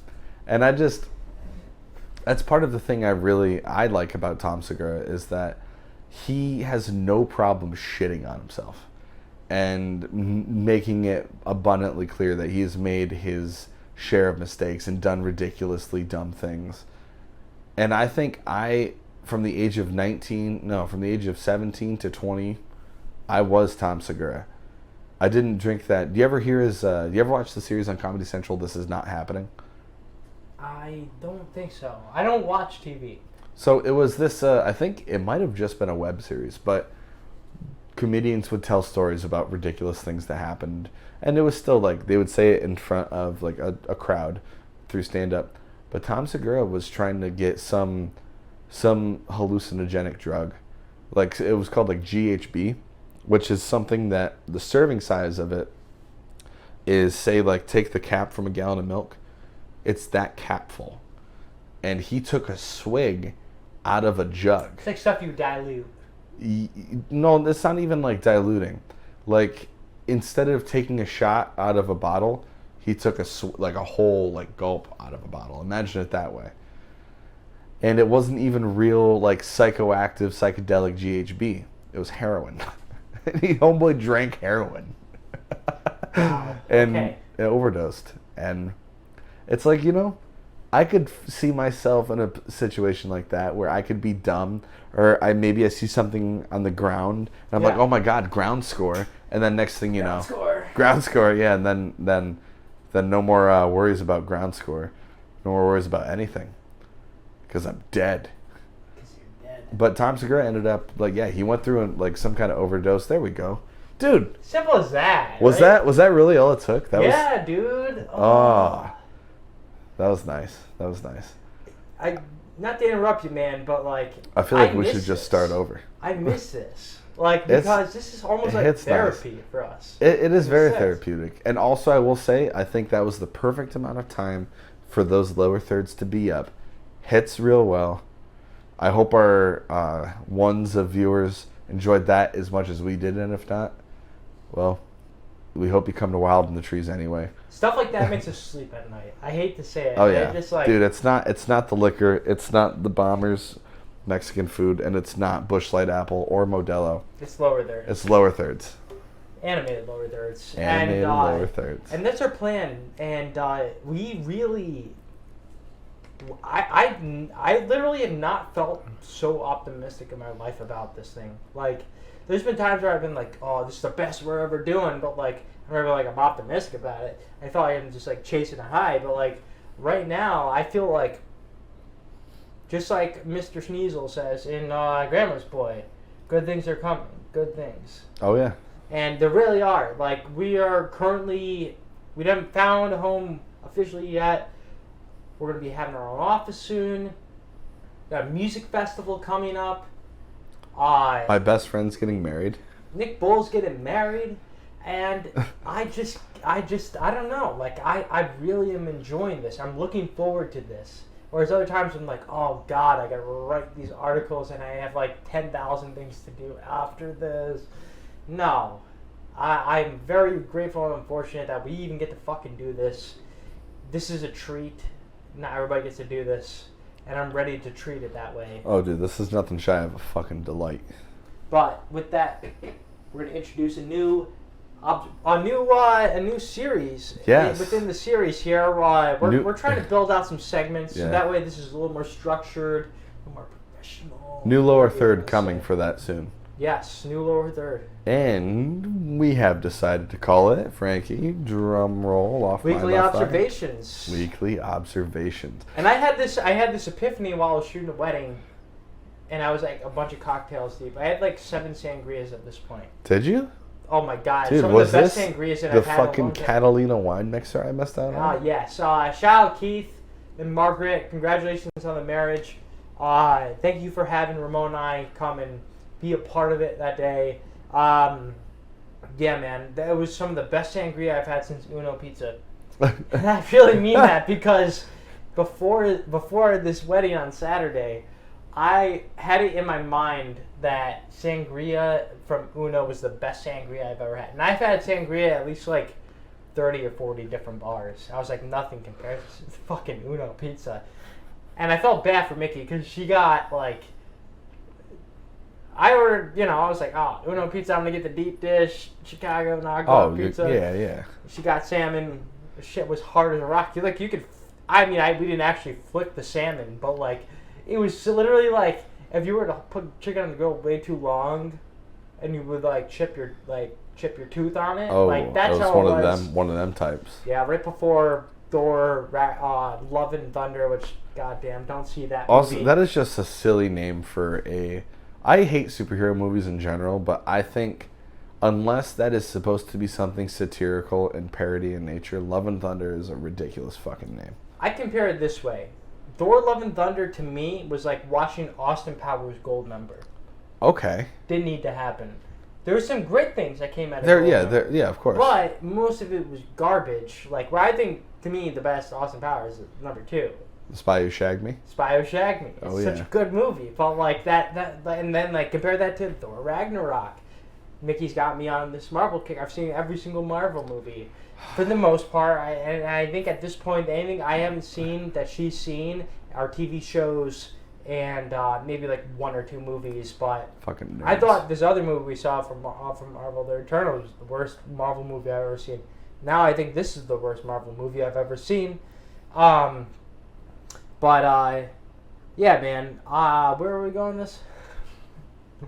E: And that's part of the thing I like about Tom Segura is that he has no problem shitting on himself and making it abundantly clear that he has made his share of mistakes and done ridiculously dumb things. And I think from the age of 17 to 20, I was Tom Segura. I didn't drink that. Do you ever hear do you ever watch the series on Comedy Central, This Is Not Happening?
D: I don't think so. I don't watch TV.
E: So it was this, I think it might have just been a web series, but comedians would tell stories about ridiculous things that happened. And it was still like, they would say it in front of like a crowd through stand-up. But Tom Segura was trying to get some hallucinogenic drug. Like, it was called like GHB, which is something that the serving size of it is, say, like, take the cap from a gallon of milk. It's that cap full. And he took a swig out of a jug.
D: It's like stuff you dilute.
E: No, it's not even like diluting. Like, instead of taking a shot out of a bottle, he took a whole like gulp out of a bottle. Imagine it that way. And it wasn't even real like psychoactive psychedelic GHB. It was heroin. Homeboy drank heroin.
D: Wow.
E: And
D: okay.
E: Overdosed. And it's like, I could see myself in a situation like that where I could be dumb, or I see something on the ground and I'm like, oh my God, ground score. And then next thing you know, ground score, yeah. And then no more worries about ground score, no more worries about anything, because I'm dead. But Tom Segura ended up he went through like some kind of overdose. There we go, dude.
D: Simple as that.
E: Was
D: right?
E: that really all it took?
D: Dude.
E: Oh, that was nice.
D: Not to interrupt you, man, but like
E: I feel like we should just start over.
D: I miss this, because this is almost like therapy for us.
E: It is very therapeutic, and also I will say I think that was the perfect amount of time for those lower thirds to be up. Hits real well. I hope our ones of viewers enjoyed that as much as we did, and if not, well, we hope you come to Wild in the Trees anyway.
D: Stuff like that makes us sleep at night. I hate to say it.
E: Oh yeah,
D: just like,
E: dude, it's not the liquor, it's not the Bombers Mexican food, and it's not Busch Light Apple or Modelo.
D: It's lower thirds.
E: It's lower thirds.
D: Animated lower thirds.
E: Lower thirds.
D: And that's our plan. And we really, I literally have not felt so optimistic in my life about this thing. Like, there's been times where I've been like, oh, this is the best we're ever doing, but like, I'm optimistic about it. I thought I'm just like chasing a high, but like right now I feel like, just like Mr. Sneasel says in Grandma's Boy, Good things are coming. Good things.
E: Oh yeah.
D: And there really are. Like, we haven't found a home officially yet. We're going to be having our own office soon. Got a music festival coming up.
E: My best friend's getting married.
D: Nick Bull's getting married. And I don't know. Like, I really am enjoying this. I'm looking forward to this. Whereas other times I'm like, oh God, I got to write these articles and I have like 10,000 things to do after this. No. I'm very grateful and fortunate that we even get to fucking do this. This is a treat. Not everybody gets to do this. And I'm ready to treat it that way.
E: Oh, dude, this is nothing shy of a fucking delight.
D: But with that, we're going to introduce a new series.
E: Yes.
D: Within the series here, we're trying to build out some segments, so that way this is a little more structured, a little more professional.
E: New lower third coming for that soon.
D: Yes, new lower third.
E: And we have decided to call it, Frankie, drum roll off
D: Weekly
E: my left
D: observations.
E: eye. Weekly observations.
D: And I had this epiphany while I was shooting a wedding, and I was like a bunch of cocktails deep. I had like 7 sangrias at this point.
E: Did you?
D: Oh my God!
E: Dude,
D: some
E: was
D: of the best
E: this
D: sangrias that
E: the
D: I've had in a
E: fucking
D: long time.
E: Catalina wine mixer I missed out on?
D: Yes. Shout out Keith and Margaret. Congratulations on the marriage. Thank you for having Ramon and I come and be a part of it that day. Yeah, man, that was some of the best sangria I've had since Uno Pizza. And I really mean that because before this wedding on Saturday, I had it in my mind that sangria from Uno was the best sangria I've ever had. And I've had sangria at least like 30 or 40 different bars. I was like, nothing compares to fucking Uno Pizza. And I felt bad for Mickey because she got like, I ordered, I was like, oh, Uno Pizza, I'm going to get the deep dish, Chicago knockoff pizza.
E: Yeah.
D: She got salmon. The shit was hard as a rock. We didn't actually flick the salmon, but like, it was literally like, if you were to put chicken on the grill way too long, and you would like chip your tooth on it.
E: Oh,
D: like that's
E: that was
D: how
E: one
D: it
E: of
D: was.
E: one of them types.
D: Yeah, right before Thor, Love and Thunder, which goddamn, don't see that
E: Also,
D: movie.
E: that is just a silly name for a. I hate superhero movies in general, but I think unless that is supposed to be something satirical and parody in nature, Love and Thunder is a ridiculous fucking name.
D: I compare it this way. Thor, Love and Thunder to me was like watching Austin Powers Goldmember.
E: Okay.
D: Didn't need to happen. There were some great things that came out of
E: Yeah, of course.
D: But most of it was garbage. Like, where I think, to me, the best Austin Powers is number 2.
E: The Spy Who Shagged Me?
D: Spy Who Shagged Me. It's such a good movie. But like that, and then like compare that to Thor Ragnarok. Mickey's got me on this Marvel kick. I've seen every single Marvel movie. For the most part, I think at this point, anything I haven't seen that she's seen are TV shows and maybe like 1 or 2 movies. But
E: fucking nerds.
D: I thought this other movie we saw from Marvel, The Eternals, was the worst Marvel movie I've ever seen. Now I think this is the worst Marvel movie I've ever seen. But yeah, man. Where are we going this?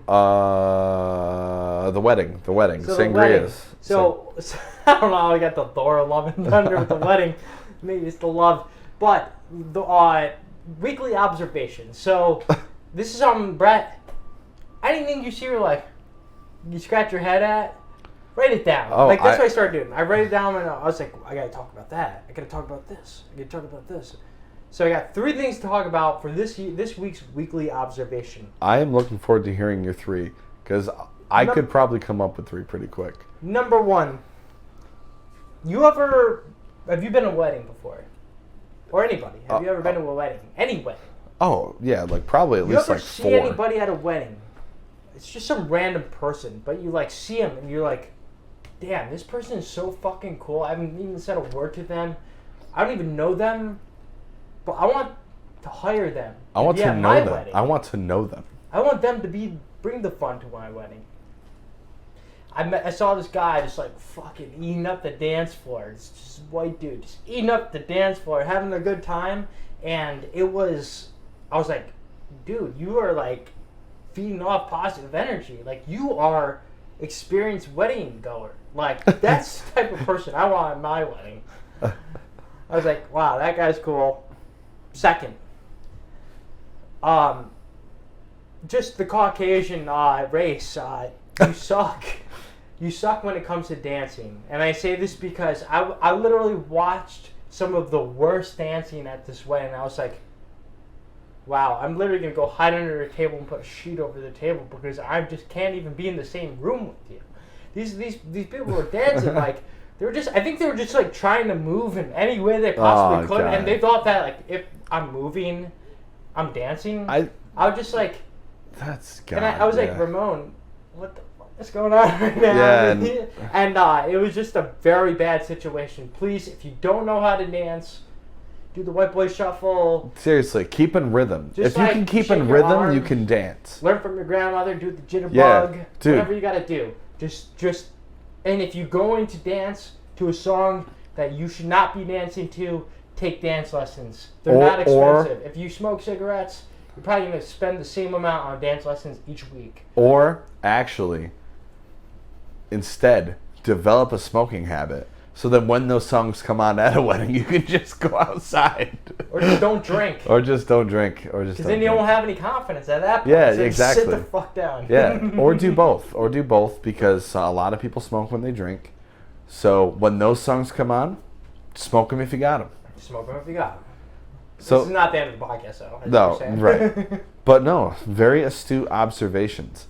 E: The wedding.
D: So
E: Sangrias.
D: So I don't know how I got the Thor, Love and Thunder with the wedding. Maybe it's the love. But the weekly observation. So this is Brett. Anything you see you're like, you scratch your head at, write it down. That's what I started doing. I write it down and I was like, I gotta talk about that. I gotta talk about this. I gotta talk about this. So I got 3 things to talk about for this week's weekly observation.
E: I am looking forward to hearing your 3 because I could probably come up with 3 pretty quick.
D: Number 1, have you been to a wedding before? Or anybody? Have you ever been to a wedding? Any wedding?
E: Oh, yeah, like probably at least like 4.
D: You ever see anybody at a wedding? It's just some random person, but you like see them and you're like, damn, this person is so fucking cool. I haven't even said a word to them. I don't even know them. But I want to hire them.
E: I want to know them.
D: Wedding.
E: I want to know them.
D: I want them to bring the fun to my wedding. I saw this guy just like fucking eating up the dance floor. It's just a white dude just eating up the dance floor, having a good time. And I was like, dude, you are like feeding off positive energy. Like you are experienced wedding goer. Like that's the type of person I want at my wedding. I was like, wow, that guy's cool. Second, just the Caucasian race, you suck. You suck when it comes to dancing. And I say this because I literally watched some of the worst dancing at this wedding. I was like, wow, I'm literally going to go hide under a table and put a sheet over the table because I just can't even be in the same room with you. These people were dancing like, I think they were just like trying to move in any way they possibly could.
E: God.
D: And they thought that like, if I'm moving, I'm dancing. I was just like,
E: that's God.
D: And I was like, Ramon, what the fuck is going on right now?
E: Yeah,
D: and it was just a very bad situation. Please, if you don't know how to dance, do the white boy shuffle.
E: Seriously, keep in rhythm.
D: Just
E: if you
D: like
E: can keep
D: shake
E: in
D: your
E: rhythm,
D: arms.
E: you can dance.
D: Learn from your grandmother. Do the jitterbug.
E: Yeah, dude.
D: Whatever you gotta do. Just. And if you're going to dance to a song that you should not be dancing to, take dance lessons. They're not expensive. If you smoke cigarettes, you're probably going to spend the same amount on dance lessons each week.
E: Or, actually, instead, develop a smoking habit. So that when those songs come on at a wedding, you can just go outside.
D: Or just don't drink.
E: Or just don't drink.
D: Because then you won't have any confidence at that point.
E: Yeah,
D: so
E: exactly.
D: Sit the fuck down.
E: Yeah, or do both. Or do both because a lot of people smoke when they drink. So when those songs come on, smoke them if you got them.
D: Smoke them if you got them.
E: So,
D: this is not the end of the podcast, though.
E: No, right. But no, very astute observations.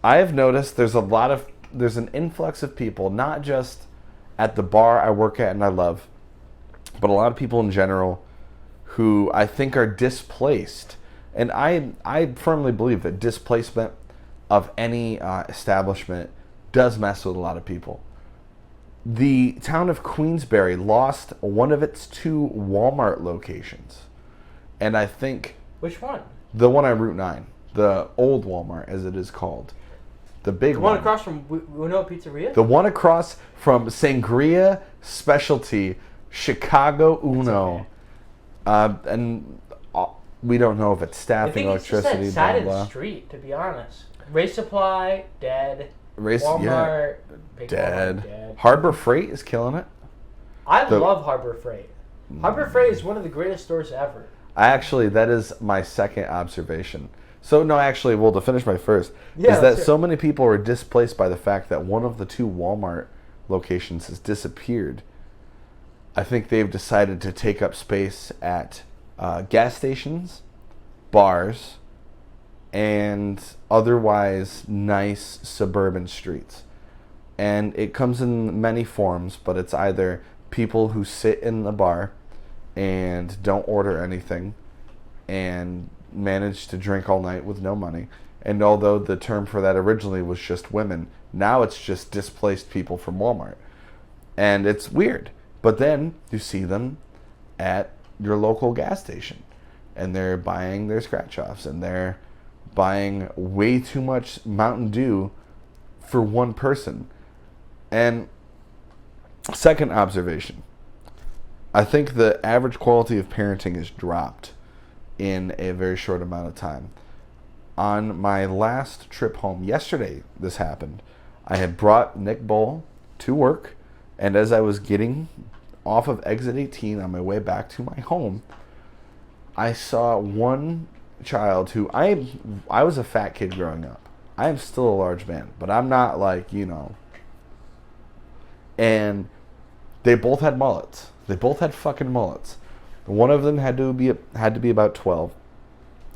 E: I have noticed there's an influx of people, not just at the bar I work at and I love, but a lot of people in general who I think are displaced. And I firmly believe that displacement of any establishment does mess with a lot of people. The town of Queensbury lost one of its 2 Walmart locations. And I think...
D: Which one?
E: The one on Route 9. The old Walmart, as it is called. The big one.
D: The one across from Uno Pizzeria?
E: The one across from Sangria Specialty, Chicago Uno.
D: Okay.
E: And we don't know if it's staffing, electricity,
D: I think it's just that side of
E: blah,
D: the street, to be honest. Race Supply, dead.
E: Race,
D: Walmart,
E: yeah,
D: dead.
E: dead. Harbor Freight is killing it.
D: I love Harbor Freight. Harbor Freight is one of the greatest stores ever.
E: That is my second observation. So, no, actually, to finish my first,
D: yeah,
E: is that so many people are displaced by the fact that one of the 2 Walmart locations has disappeared. I think they've decided to take up space at gas stations, bars, and otherwise nice suburban streets. And it comes in many forms, but it's either people who sit in the bar and don't order anything and manage to drink all night with no money. And although the term for that originally was just women, now it's just displaced people from Walmart. And it's weird. But then you see them at your local gas station and they're buying their scratch-offs and they're buying way too much Mountain Dew for one person. And second observation, I think the average quality of parenting has dropped in a very short amount of time. On my last trip home, yesterday this happened, I had brought Nick Bull to work, and as I was getting off of exit 18 on my way back to my home, I saw one child who I was a fat kid growing up. I am still a large man, but I'm not like, And they both had mullets. They both had fucking mullets. One of them had to be about 12.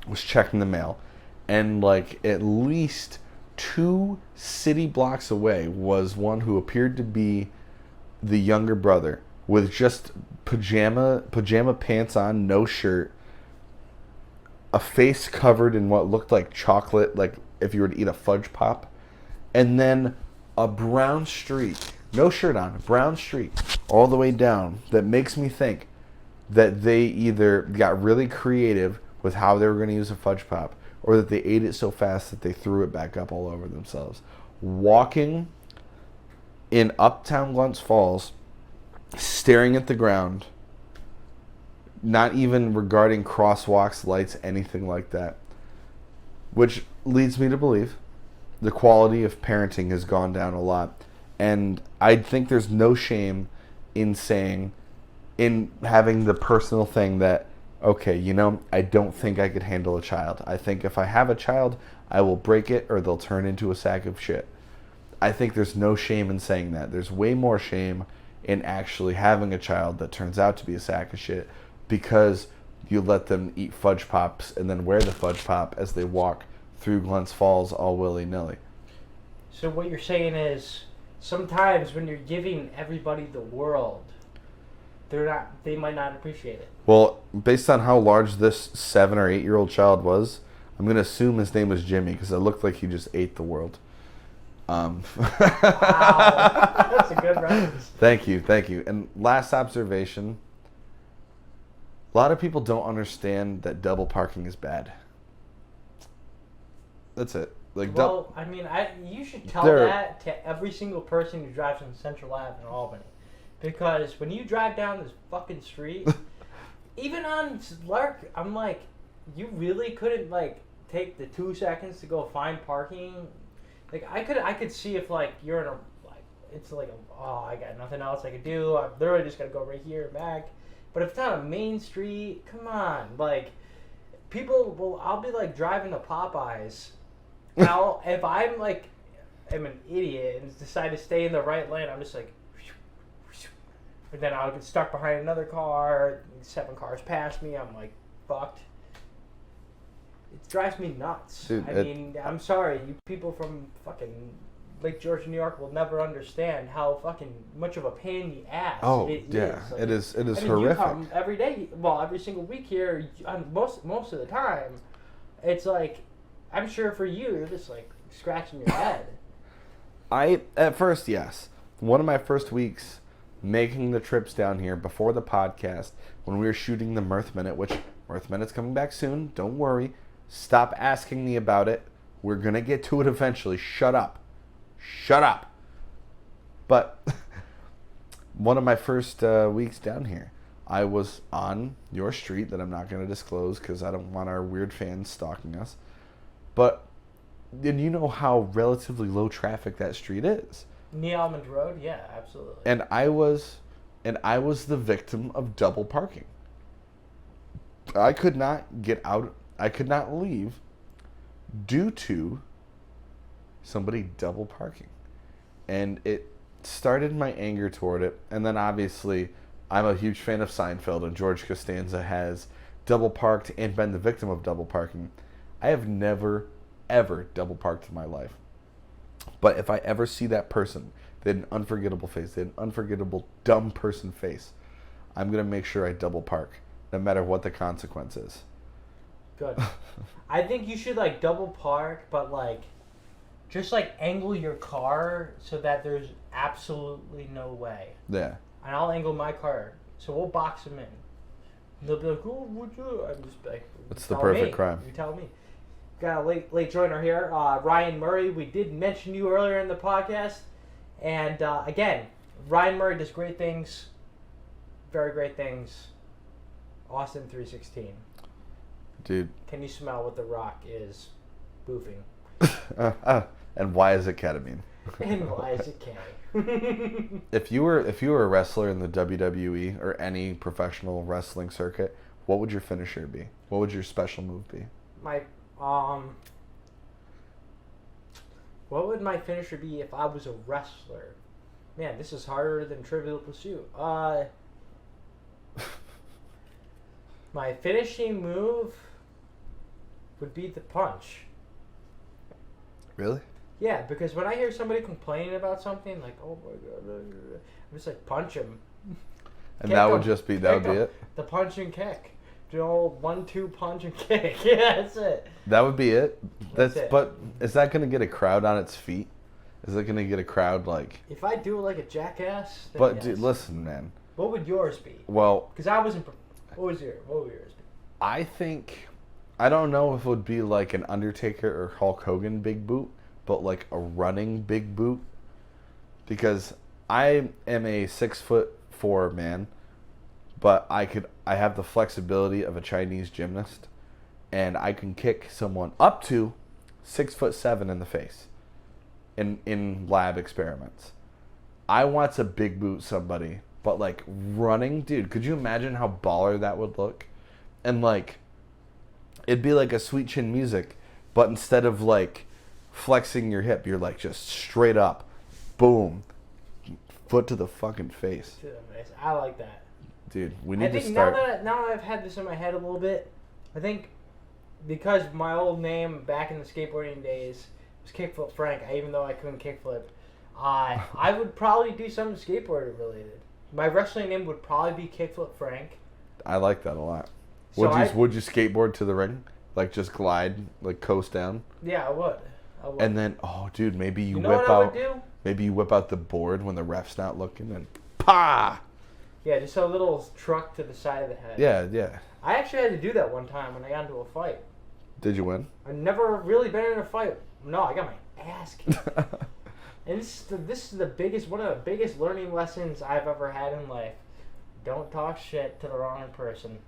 E: Was checking the mail, and like at least 2 city blocks away was one who appeared to be the younger brother with just pajama pants on, no shirt, a face covered in what looked like chocolate, like if you were to eat a fudge pop, and then a brown streak, no shirt on, a brown streak all the way down that makes me think that they either got really creative with how they were going to use a fudge pop or that they ate it so fast that they threw it back up all over themselves. Walking in uptown Glens Falls, staring at the ground, not even regarding crosswalks, lights, anything like that. Which leads me to believe the quality of parenting has gone down a lot. And I think there's no shame in saying, in having the personal thing that okay, you know, I don't think I could handle a child. I think if I have a child, I will break it or they'll turn into a sack of shit. I think there's no shame in saying that. There's way more shame in actually having a child that turns out to be a sack of shit because you let them eat fudge pops and then wear the fudge pop as they walk through Glens Falls all willy-nilly.
D: So what you're saying is sometimes when you're giving everybody the world, they might not appreciate it.
E: Well, based on how large this 7 or 8-year-old child was, I'm going to assume his name was Jimmy because it looked like he just ate the world.
D: Wow. That's a good reference.
E: Thank you. And last observation, a lot of people don't understand that double parking is bad. That's it. Like,
D: well, I mean, you should tell that to every single person who drives on Central Ave in Albany. Because when you drive down this fucking street, even on Lark, I'm like, you really couldn't, like, take the 2 seconds to go find parking? Like, I could see if, like, you're in a, like, it's like, I got nothing else I could do. I'm literally just going to go right here and back. But if it's on a main street, come on. Like, I'll be, like, driving to Popeyes. Now, if I'm, like, I'm an idiot and decide to stay in the right lane, I'm just like, and then I'll get stuck behind another car, 7 cars past me, I'm, like, fucked. It drives me nuts.
E: Dude,
D: I mean, I'm sorry, you people from fucking Lake George, New York will never understand how fucking much of a pain in the ass it is. Like,
E: it is
D: I mean,
E: horrific.
D: You come every day, well, every single week here, most of the time, it's like, I'm sure for you, you're just like scratching your head.
E: At first, yes. One of my first weeks making the trips down here before the podcast, when we were shooting the Mirth Minute, which Mirth Minute's coming back soon, don't worry. Stop asking me about it. We're going to get to it eventually. Shut up. But one of my first weeks down here, I was on your street that I'm not going to disclose because I don't want our weird fans stalking us. But did you know how relatively low traffic that street is?
D: Near Almond Road? Yeah, absolutely.
E: And I was the victim of double parking. I could not get out. I could not leave due to somebody double parking. And it started my anger toward it. And then obviously, I'm a huge fan of Seinfeld, and George Costanza has double parked and been the victim of double parking. I have never, ever double parked in my life. But if I ever see that person, they had an unforgettable face, they had an unforgettable dumb person face, I'm going to make sure I double park, no matter what the consequence is.
D: Good. I think you should, like, double park, but, like, just, like, angle your car so that there's absolutely no way.
E: Yeah.
D: And I'll angle my car, so we'll box them in. And they'll be like, "Oh, would you?" I'm just like,
E: "It's the perfect crime."
D: You tell me. Got a late joiner here, Ryan Murray. We did mention you earlier in the podcast, and again, Ryan Murray does great things, very great things. Austin 316.
E: Dude.
D: Can you smell what The Rock is boofing?
E: And why is it ketamine?
D: And why is it K?
E: If you were a wrestler in the WWE or any professional wrestling circuit, what would your finisher be? What would your special move be?
D: What would my finisher be if I was a wrestler? Man, this is harder than Trivial Pursuit. My finishing move would be the punch.
E: Really?
D: Yeah, because when I hear somebody complaining about something, like, "Oh my god," I'm just like, punch him.
E: And that would just be, that would be it?
D: The punch and kick. The old 1-2 punch and kick. Yeah, that's it.
E: That would be it?
D: That's it.
E: But is that going to get a crowd on its feet? Is it going to get a crowd like...
D: If I do it like a jackass, then
E: But
D: yes.
E: dude, listen, man.
D: What would yours be?
E: Well...
D: Because I wasn't... What would yours be?
E: I think... I don't know if it would be like an Undertaker or Hulk Hogan big boot, but like a running big boot. Because I am a 6'4" man, but I have the flexibility of a Chinese gymnast, and I can kick someone up to 6'7" in the face in lab experiments. I want to big boot somebody, but like running, dude, could you imagine how baller that would look? and like it'd be like a Sweet Chin Music, but instead of like flexing your hip, you're like just straight up, boom, foot to the fucking face.
D: I like that.
E: Dude, we need to
D: think
E: start.
D: now that I've had this in my head a little bit, I think because my old name back in the skateboarding days was Kickflip Frank, even though I couldn't kickflip, I would probably do something skateboarder related. My wrestling name would probably be Kickflip Frank.
E: I like that a lot.
D: So
E: Would you skateboard to the ring? Like just glide, like coast down?
D: Yeah, I would.
E: And then, oh, dude, maybe you
D: know
E: whip
D: what I
E: out.
D: would do?
E: Maybe you whip out the board when the ref's not looking, and pa.
D: Yeah, just a little truck to the side of the head.
E: Yeah, yeah.
D: I actually had to do that one time when I got into a fight.
E: Did you win?
D: I've never really been in a fight. No, I got my ass kicked. And this is one of the biggest learning lessons I've ever had in life. Don't talk shit to the wrong person.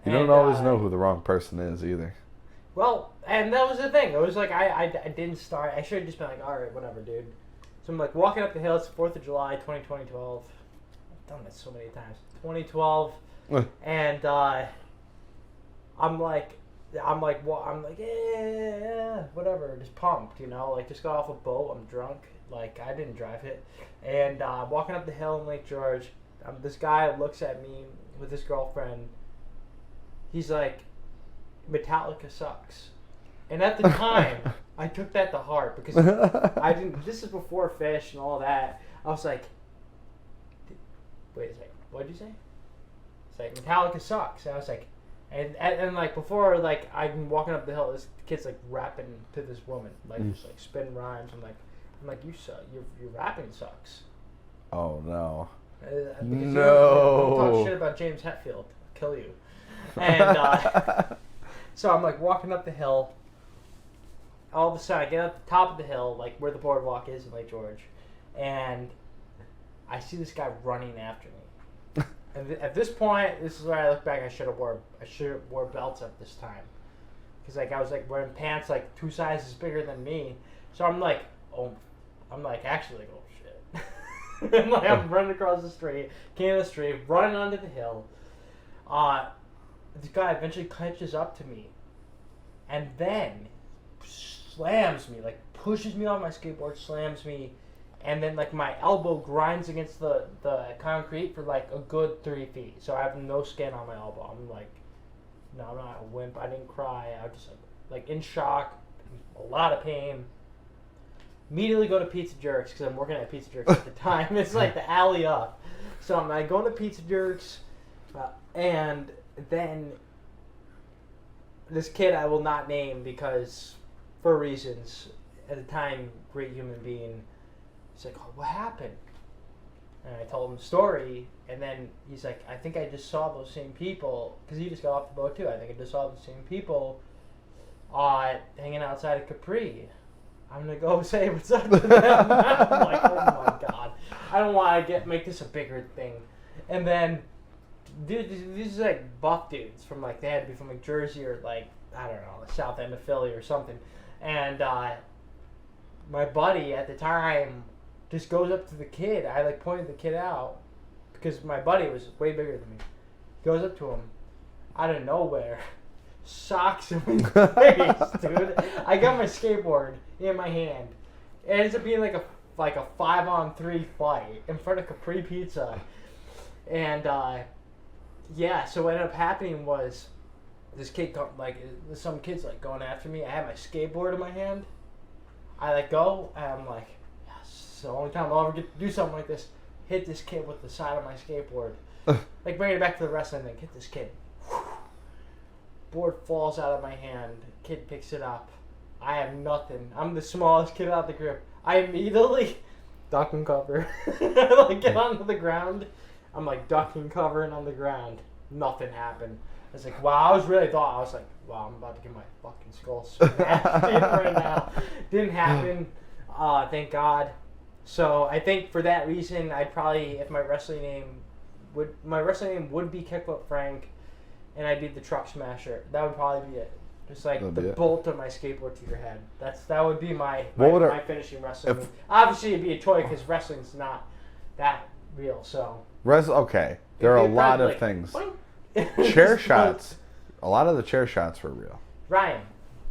E: You don't always know who the wrong person is either.
D: Well, and that was the thing. It was like I didn't start. I should have just been like, all right, whatever, dude. So I'm like walking up the hill. It's the 4th of July, 2012. I've done this so many times. 2012, and I'm like, yeah, whatever, just pumped, like just got off a boat. I'm drunk, like I didn't drive it, and walking up the hill in Lake George. This guy looks at me with his girlfriend. He's like, Metallica sucks. And at the time, I took that to heart because I didn't. This is before Fish and all that. I was like, wait a second, what did you say? It's like Metallica sucks. And I was like, and like before, like I'm walking up the hill, this kid's like rapping to this woman, like just like spin rhymes. I'm like, you suck. Your rapping sucks.
E: Oh no.
D: No. Don't talk shit about James Hetfield. I'll kill you. And so I'm like walking up the hill. All of a sudden, I get up the top of the hill, like where the boardwalk is in Lake George, and I see this guy running after me. And at this point, this is where I look back. I should have wore belts at this time, because like I was like wearing pants like 2 sizes bigger than me. So I'm like, oh shit. And like I'm running across the street, running onto the hill. This guy eventually catches up to me, and then slams me, like pushes me off my skateboard, slams me, and then like my elbow grinds against the concrete for like a good 3 feet. So I have no skin on my elbow. I'm like, no, I'm not a wimp. I didn't cry. I was just like in shock, a lot of pain. Immediately go to Pizza Jerks because I'm working at Pizza Jerks at the time. It's like the alley up. So I'm like going to Pizza Jerks, and then this kid I will not name because for reasons, at the time, great human being. He's like, oh, what happened? And I told him the story, and then he's like, I think I just saw those same people, because he just got off the boat too. I think I just saw the same people hanging outside of Capri. I'm going to go say what's up to them. I'm like, oh my God. I don't want to make this a bigger thing. And then, dude, these are like buff dudes from like, they had to be from like Jersey or like, I don't know, the south end of Philly or something. And my buddy at the time just goes up to the kid. I like pointed the kid out because my buddy was way bigger than me. Goes up to him out of nowhere, socks him in the face, dude. I got my skateboard in my hand. It ends up being like a 5-on-3 fight in front of Capri Pizza. And yeah, so what ended up happening was this kid, some kid's like going after me. I had my skateboard in my hand. I like go, and I'm like, yes, it's the only time I'll ever get to do something like this. Hit this kid with the side of my skateboard. Like bring it back to the wrestling thing. Hit this kid. Board falls out of my hand. Kid picks it up. I have nothing. I'm the smallest kid out the group. I immediately duck and cover. Like get onto the ground. I'm like ducking, covering on the ground. Nothing happened. I was like, wow, I was like, wow, I'm about to get my fucking skull smashed in right now. Didn't happen. Thank God. So I think for that reason, I'd probably, if my wrestling name would be Kickflip Frank, and I'd be the Truck Smasher. That would probably be it. Just like the bolt of my skateboard to your head. That would be my finishing wrestling move. Obviously, it'd be a toy because wrestling's not that real. So
E: okay, there are a lot of things. Chair shots. A lot of the chair shots were real.
D: Ryan.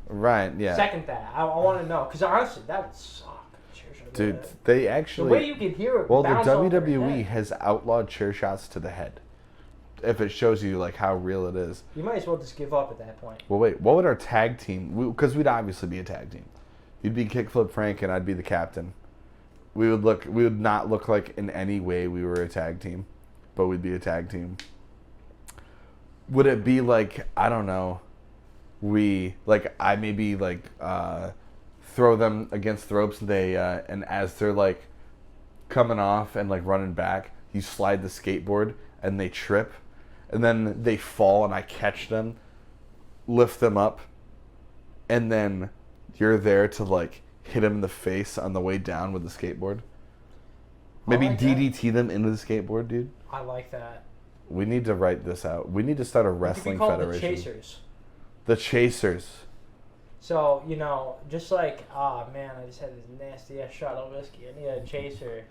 E: Right, yeah.
D: Second that. I want to know. Because honestly, that would suck. Chair shot.
E: Dude, they actually...
D: The way you can hear it
E: well, the
D: bounce off your
E: WWE
D: head.
E: has outlawed chair shots to the head. If it shows you, like, how real it is.
D: You might as well just give up at that point.
E: Well, wait. What would our tag team... Because we'd obviously be a tag team. You'd be Kickflip Frank and I'd be the captain. We would not look like in any way we were a tag team. But we'd be a tag team. Would it be like, I don't know, I maybe throw them against the ropes and as they're like coming off and like running back, you slide the skateboard and they trip and then they fall and I catch them, lift them up, and then you're there to like hit them in the face on the way down with the skateboard. Maybe
D: like
E: DDT them into the skateboard, dude.
D: I like that.
E: We need to write this out. We need to start a wrestling federation.
D: The Chasers.
E: The Chasers.
D: So, just like, oh man, I just had this nasty ass shot of whiskey. I need a chaser.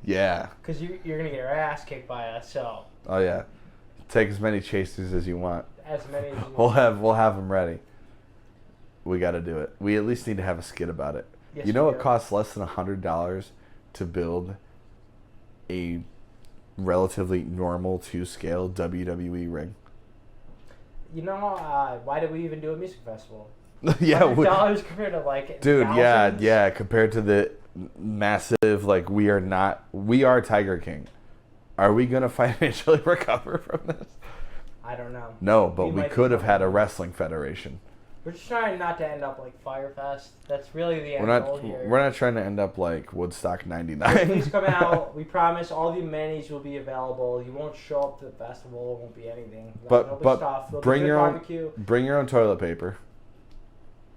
E: Yeah.
D: Because you're going to get your ass kicked by us, so.
E: Oh, yeah. Take as many chasers as you want.
D: As many as you
E: We'll
D: want.
E: have them ready. We got to do it. We at least need to have a skit about it.
D: Yes,
E: you know
D: we
E: it
D: do.
E: costs less than $100 to build a relatively normal 2-scale WWE ring?
D: Why did we even do a music festival?
E: Yeah.
D: $100 compared to like
E: Dude,
D: thousands?
E: yeah. Compared to the massive, we are Tiger King. Are we going to financially recover from this?
D: I don't know.
E: No, but we
D: might
E: could
D: be
E: have had a
D: fine.
E: wrestling federation.
D: We're just trying not to end up like Firefest. That's really the end
E: We're
D: goal here.
E: not trying to end up like Woodstock
D: Please
E: '99.
D: come out. We promise all the amenities will be available. You won't show up to the festival. It won't be anything. There'll be stuff. There'll
E: bring
D: be
E: your own
D: barbecue.
E: bring your own toilet paper.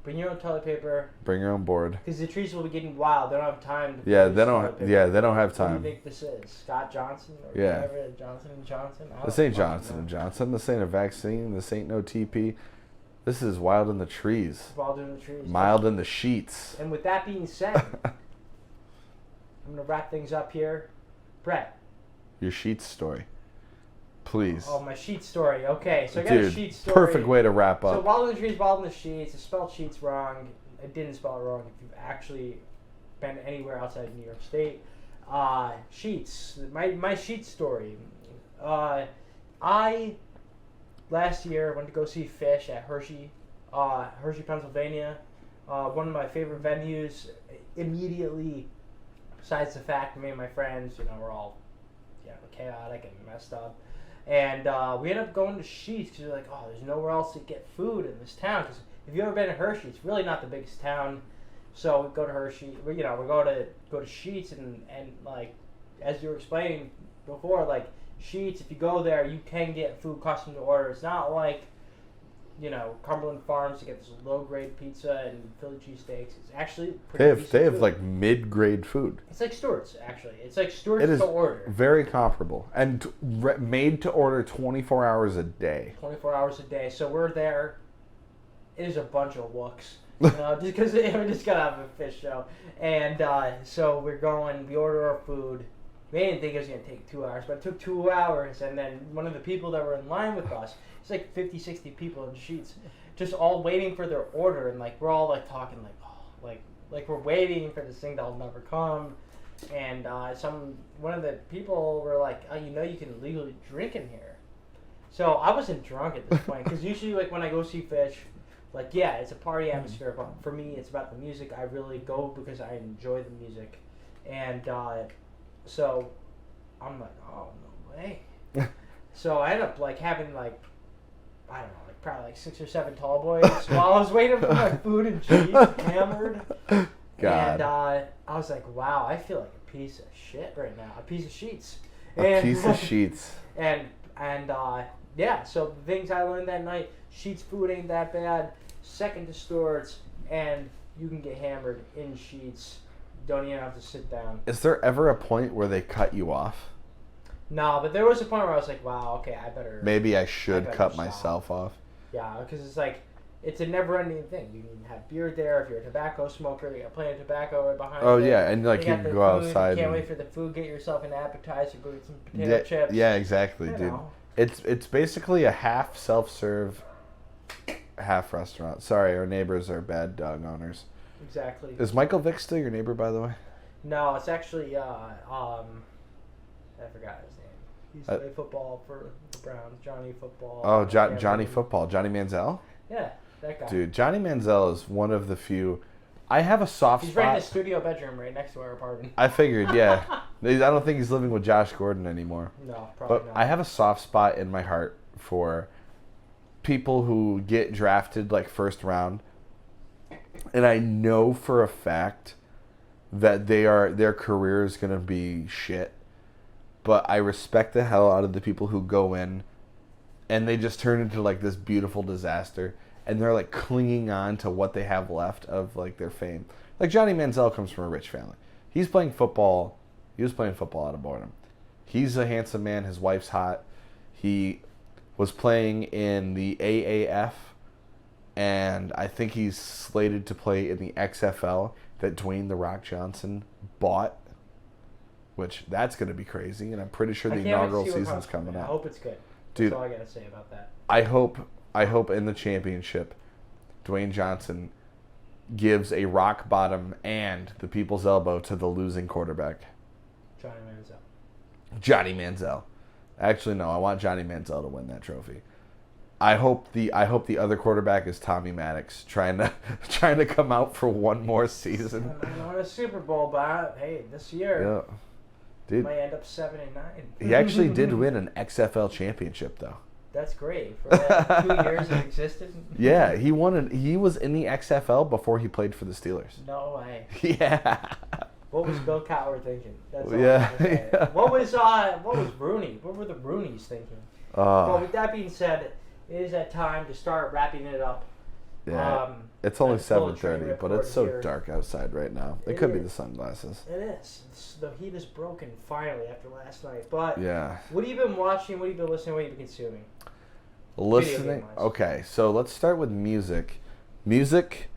D: Bring your own toilet paper.
E: Bring your own board.
D: Because the trees will be getting wild. They don't have time to.
E: Yeah,
D: produce
E: they don't.
D: toilet paper.
E: Yeah, they don't have
D: What do
E: time.
D: you think this is? Scott Johnson or
E: Yeah.
D: whatever? Johnson and Johnson? I
E: This
D: don't
E: ain't
D: fucking
E: Johnson
D: know.
E: and Johnson. This ain't a vaccine. This ain't no TP. This is wild in the trees.
D: Wild in the trees.
E: Mild in the sheets.
D: And with that being said, I'm going to wrap things up here. Brett.
E: Your sheets story, please.
D: Oh, my sheet story. Okay, so I got a
E: Dude,
D: sheet story.
E: perfect way to wrap
D: So
E: up.
D: wild in the trees, wild in the sheets. I spelled sheets wrong. I didn't spell it wrong if you've actually been anywhere outside of New York State. Sheets. My sheet story. I last year went to go see Fish at Hershey, Pennsylvania. One of my favorite venues. Immediately, besides the fact me and my friends, we're all chaotic and messed up. And we ended up going to Sheetz because we're like, oh, there's nowhere else to get food in this town. Because if you've ever been to Hershey, it's really not the biggest town. So we go to Hershey. We go to Sheetz and like as you were explaining before, like Sheetz. If you go there, you can get food custom to order. It's not like Cumberland Farms to get this low grade pizza and Philly cheesesteaks. It's actually pretty decent
E: They have
D: food.
E: like mid-grade food.
D: It's like Stewart's actually. It's like Stewart's
E: It is
D: to order.
E: very comparable and made to order 24 hours a day.
D: 24 hours a day. So we're there. It is a bunch of looks. Just because we just got out of a fish show. And so we're going, we order our food. We didn't think it was going to take 2 hours, but it took 2 hours. And then one of the people that were in line with us, it's like 50, 60 people in Sheetz, just all waiting for their order. And like we're all like talking like, oh, like we're waiting for this thing that'll never come. And one of the people were like, oh, you can legally drink in here. So I wasn't drunk at this point because usually like when I go see Fish, like yeah, it's a party atmosphere. But for me, it's about the music. I really go because I enjoy the music, and so I'm like, oh no way. So I ended up like having like I don't know, like probably like 6 or 7 tall boys while I was waiting for my food and cheese, hammered.
E: God.
D: And I was like, wow, I feel like a piece of shit right now, a piece of sheets.
E: A piece of sheets.
D: And yeah, so the things I learned that night, Sheetz food ain't that bad. Second to Stewart's, and you can get hammered in Sheetz. Don't even have to sit down.
E: Is there ever a point where they cut you off?
D: No, but there was a point where I was like, wow, okay, I better...
E: Maybe I should
D: better
E: cut
D: stop.
E: myself off.
D: Yeah, because it's like, it's a never-ending thing. You can have beer there. If you're a tobacco smoker, you got plenty of tobacco right behind
E: Oh
D: it.
E: yeah, and like you
D: got
E: can
D: the
E: go
D: food,
E: outside.
D: You can't
E: and-
D: wait for the food. Get yourself an appetizer. Go get some potato chips.
E: Yeah, exactly,
D: You
E: dude.
D: know.
E: It's basically a half self-serve, half restaurant. Sorry, our neighbors are bad dog owners.
D: Exactly.
E: Is Michael Vick still your neighbor, by the way?
D: No, it's actually I forgot his name. He's played football for the Browns. Johnny Football.
E: Oh, Johnny Football. Johnny Manziel?
D: Yeah, that guy.
E: Dude, Johnny Manziel is one of the few. I have a soft
D: He's
E: spot.
D: right in the studio bedroom right next to our apartment.
E: I figured, yeah. I don't think he's living with Josh Gordon anymore.
D: No, probably
E: But
D: not.
E: I have a soft spot in my heart for people who get drafted like first round, and I know for a fact that their career is gonna be shit. But I respect the hell out of the people who go in and they just turn into like this beautiful disaster, and they're like clinging on to what they have left of like their fame. Like Johnny Manziel comes from a rich family. He's playing football. He was playing football out of boredom. He's a handsome man. His wife's hot. He was playing in the AAF, and I think he's slated to play in the XFL that Dwayne "The Rock" Johnson bought, which that's going to be crazy, and I'm pretty sure the inaugural season's coming up.
D: I hope it's good.
E: Dude,
D: that's all I got to say about that.
E: I hope in the championship, Dwayne Johnson gives a rock bottom and the people's elbow to the losing quarterback. Johnny Manziel. Actually, no. I want Johnny Manziel to win that trophy. I hope the other quarterback is Tommy Maddox trying to come out for one more season.
D: I won a Super Bowl, but hey, this year,
E: Yeah, dude.
D: might end up 7-9.
E: He actually did win an XFL championship, though.
D: That's great for that 2 years it existed.
E: Yeah, he won. He was in the XFL before he played for the Steelers.
D: No way.
E: Yeah.
D: What was Bill Cowher thinking? That's all
E: Yeah.
D: I'm gonna say. What was Rooney? What were the Roonies thinking? Well, with that being said, it is that time to start wrapping it up.
E: Yeah. It's only
D: That's Bullet Train
E: 7:30, but it's so
D: Report here.
E: dark outside right now. It could be the sunglasses.
D: It is. The heat is broken finally after last night. But
E: Yeah.
D: what have you been watching? What have you been listening? What have you been consuming?
E: Listening.
D: game-wise.
E: Okay, so let's start with music. Music,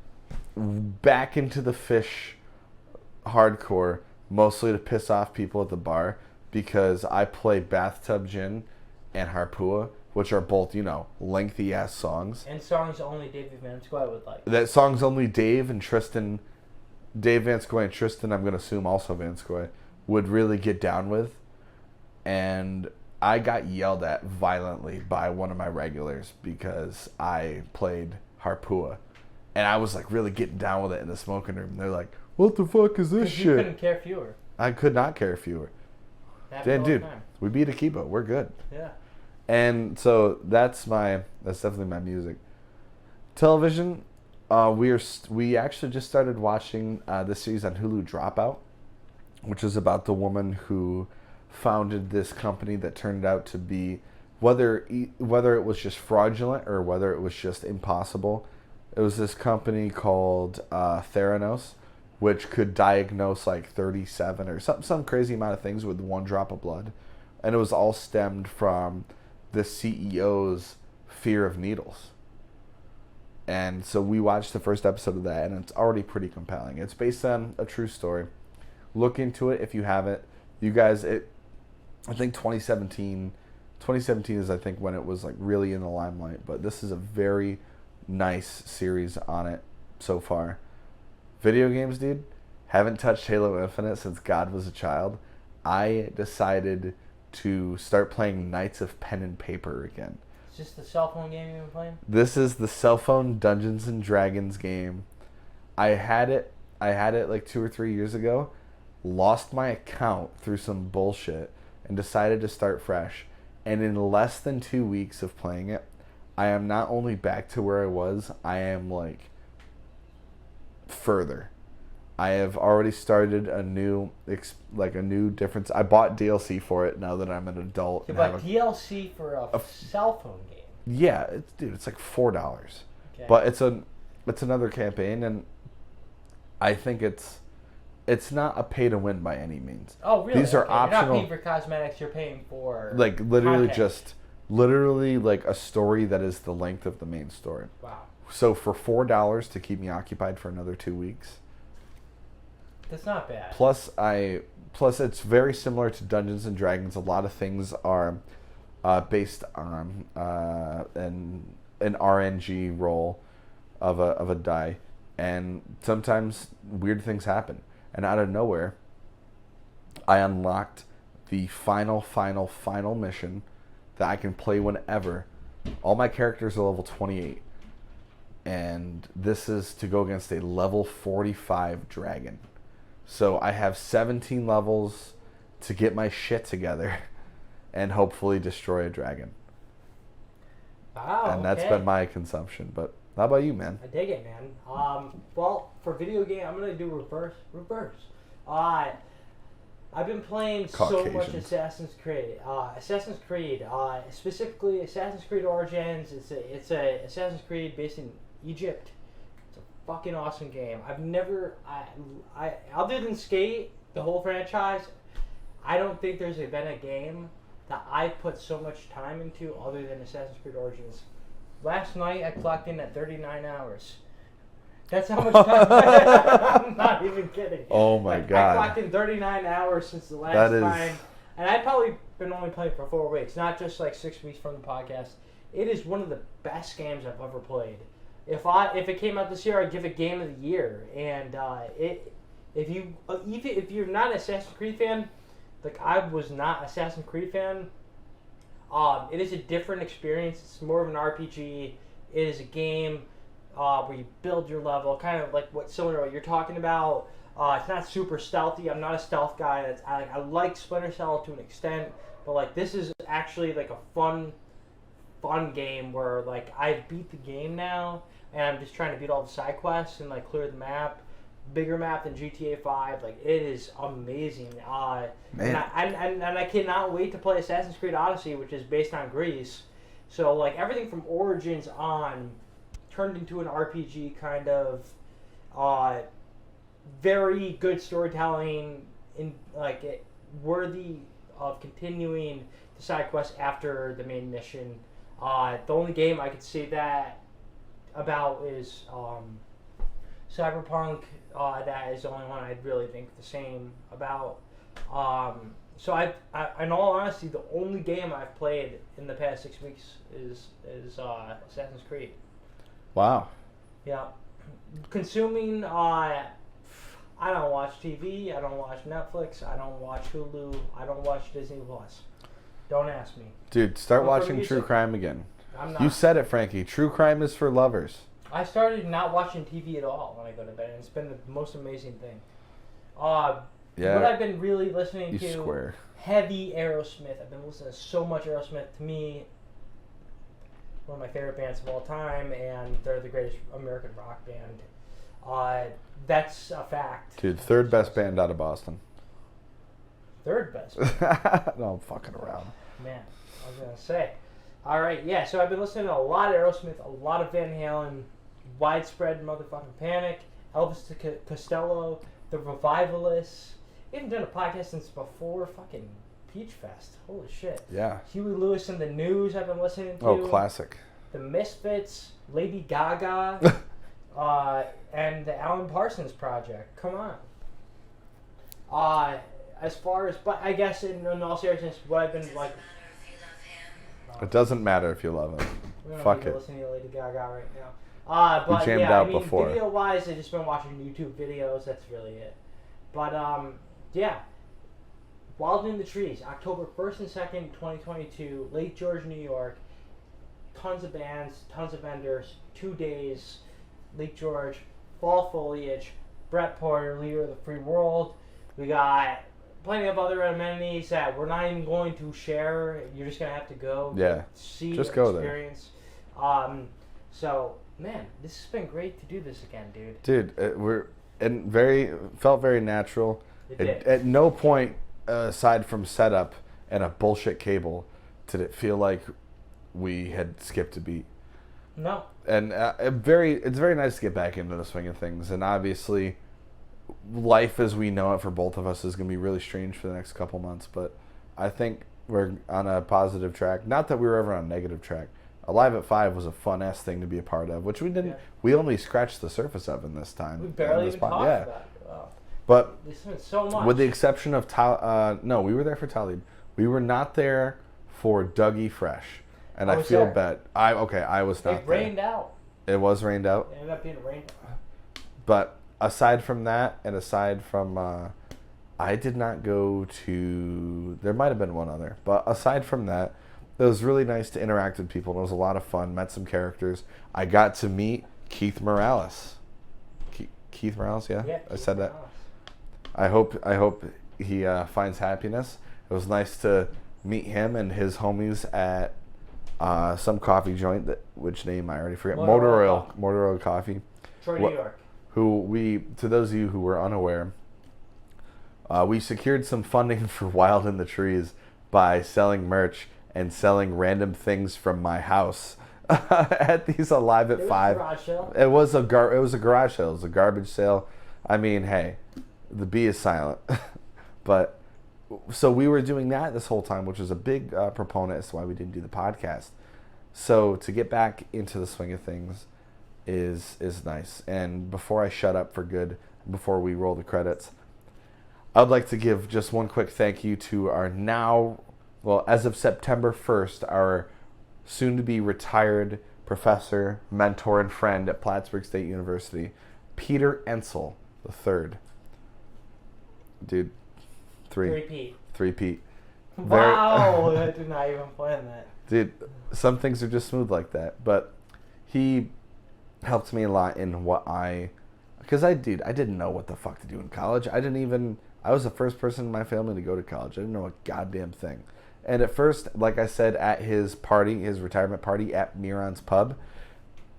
E: back into the fish hardcore, mostly to piss off people at the bar, because I play Bathtub Gin and Harpua, which are both, lengthy ass songs.
D: And songs only David Van Squad would like.
E: That song's only Dave and Tristan, Dave Van Scoy and Tristan, I'm going to assume also Van Scoy, would really get down with. And I got yelled at violently by one of my regulars because I played Harpua. And I was like really getting down with it in the smoking room. They're like, what the fuck is this shit?
D: You couldn't care fewer.
E: I could not care fewer.
D: Happened all the
E: Dude,
D: time.
E: we beat Akiba. We're good.
D: Yeah.
E: And so that's definitely my music. Television, we actually just started watching this series on Hulu, Dropout, which is about the woman who founded this company that turned out to be, whether it was just fraudulent or whether it was just impossible. It was this company called Theranos, which could diagnose like 37 or some crazy amount of things with one drop of blood. And it was all stemmed from the CEO's fear of needles. And so we watched the first episode of that, and it's already pretty compelling. It's based on a true story. Look into it if you haven't. You guys, I think 2017 is I think when it was like really in the limelight, but this is a very nice series on it so far. Video games, dude, haven't touched Halo Infinite since God was a child. I decided to start playing Knights of Pen and Paper again.
D: Is this the cell phone game you've been playing?
E: This is the cell phone Dungeons and Dragons game. I had it like 2 or 3 years ago, lost my account through some bullshit, and decided to start fresh. And in less than 2 weeks of playing it, I am not only back to where I was, I am like further. I have already started a new difference. I bought DLC for it now that I'm an adult.
D: You bought DLC for a cell phone game.
E: Yeah, it's like $4.
D: Okay.
E: But it's another campaign, and I think it's not a pay to win by any means.
D: Oh, really?
E: These are optional.
D: You're not paying for cosmetics. You're paying for
E: like literally
D: content.
E: literally like a story that is the length of the main story.
D: Wow.
E: So for $4 to keep me occupied for another 2 weeks.
D: That's not bad.
E: Plus it's very similar to Dungeons and Dragons. A lot of things are based on an RNG roll of a die, and sometimes weird things happen. And out of nowhere, I unlocked the final mission that I can play whenever. All my characters are level 28. And this is to go against a level 45 dragon. So I have 17 levels to get my shit together and hopefully destroy a dragon.
D: Wow.
E: And that's been my consumption. But how about you, man?
D: I dig it, man. Well, for video game, I'm gonna do reverse. I've been playing so much Assassin's Creed. Specifically Assassin's Creed Origins. It's a Assassin's Creed based in Egypt. It's a fucking awesome game. I've never, I other than Skate, the whole franchise, I don't think there's been a game that I put so much time into other than Assassin's Creed Origins. Last night I clocked in at 39 hours. That's how much time. I'm not even kidding.
E: Oh my god!
D: I clocked in 39 hours since the last time, and I've probably been only playing for 4 weeks, not just like 6 weeks from the podcast. It is one of the best games I've ever played. If it came out this year, I'd give it Game of the Year. And if you're not an Assassin's Creed fan, like I was not an Assassin's Creed fan, it is a different experience. It's more of an RPG. It is a game where you build your level, kind of like similar to what you're talking about. It's not super stealthy. I'm not a stealth guy. I like Splinter Cell to an extent, but like this is actually like a fun game where like I've beat the game now, and I'm just trying to beat all the side quests and like clear the map. Bigger map than GTA 5. Like it is amazing. And I cannot wait to play Assassin's Creed Odyssey, which is based on Greece. So like everything from Origins on turned into an RPG kind of very good storytelling in like worthy of continuing the side quest after the main mission. The only game I could say that about is Cyberpunk. That is the only one I'd really think the same about. So I in all honesty, the only game I've played in the past 6 weeks is Assassin's Creed.
E: Wow.
D: Yeah. Consuming, I don't watch TV, I don't watch Netflix, I don't watch Hulu, I don't watch Disney Plus. Don't ask me.
E: Dude, start watching true crime again.
D: I'm not.
E: You said it, Frankie. True crime is for lovers.
D: I started not watching TV at all when I go to bed, and it's been the most amazing thing.
E: Yeah.
D: What I've been really listening to,
E: square.
D: Heavy Aerosmith. I've been listening to so much Aerosmith. To me, one of my favorite bands of all time, and they're the greatest American rock band. That's a fact.
E: Dude, third best band out of Boston.
D: Third best?
E: No, I'm fucking around.
D: Man, I was going to say. All right, yeah, so I've been listening to a lot of Aerosmith, a lot of Van Halen, Widespread Motherfucking Panic, Elvis Costello, The Revivalists. We haven't done a podcast since before fucking Peach Fest. Holy shit.
E: Yeah.
D: Huey Lewis and the News I've been listening to.
E: Oh, classic.
D: The Misfits, Lady Gaga, and the Alan Parsons Project. Come on. As far as, but I guess in all seriousness, what I've been like.
E: It doesn't matter if you love it. Fuck it.
D: Listening to Lady Gaga right now. But
E: we jammed
D: yeah,
E: out before.
D: Video-wise, I've just been watching YouTube videos. That's really it. But yeah, Wild in the Trees, October 1st and 2nd, 2022, Lake George, New York. Tons of bands, tons of vendors. 2 days, Lake George, fall foliage. Brett Porter, leader of the free world. We got plenty of other amenities that we're not even going to share. You're just gonna have to go.
E: Yeah.
D: See.
E: Just go
D: experience. So man, this has been great to do this again, dude.
E: Dude, felt very natural.
D: It did.
E: At no point aside from setup and a bullshit cable did it feel like we had skipped a beat.
D: No.
E: And it's very nice to get back into the swing of things. And obviously, life as we know it for both of us is going to be really strange for the next couple months. But I think we're on a positive track. Not that we were ever on a negative track. Alive at 5 was a fun-ass thing to be a part of, which we didn't. Yeah. We only scratched the surface of in this time.
D: We barely even talked about it. Wow.
E: But
D: so much.
E: with the exception of no, we were there for Talib. We were not there for Dougie Fresh. And
D: I
E: I
D: was
E: feel
D: there.
E: bad. I was not
D: It
E: there.
D: rained out.
E: It was rained out.
D: It ended up being rained out.
E: But aside from that, and aside from, I did not go to, there might have been one other, but aside from that, it was really nice to interact with people. And it was a lot of fun. Met some characters. I got to meet Keith Morales. Keith Morales, yeah?
D: Yeah,
E: I
D: Keith
E: said
D: Morales.
E: that. I hope he finds happiness. It was nice to meet him and his homies at some coffee joint, which name I already forget. Motor Oil Coffee.
D: Troy, New York.
E: To those of you who were unaware, we secured some funding for Wild in the Trees by selling merch and selling random things from my house at these Alive at 5. It was a garage sale. It was a garbage sale. I mean, hey, the bee is silent. But so we were doing that this whole time, which was a big proponent as to why we didn't do the podcast. So to get back into the swing of things is nice. And before I shut up for good, before we roll the credits, I'd like to give just one quick thank you to our as of September 1st, our soon-to-be retired professor, mentor, and friend at Plattsburgh State University, Peter Ensel III. Dude, three-peat.
D: Wow, I did not even plan that.
E: Dude, some things are just smooth like that. But he helped me a lot in because I didn't know what the fuck to do in college. I was the first person in my family to go to college. I didn't know a goddamn thing. And at first, like I said, at his retirement party at Miron's Pub,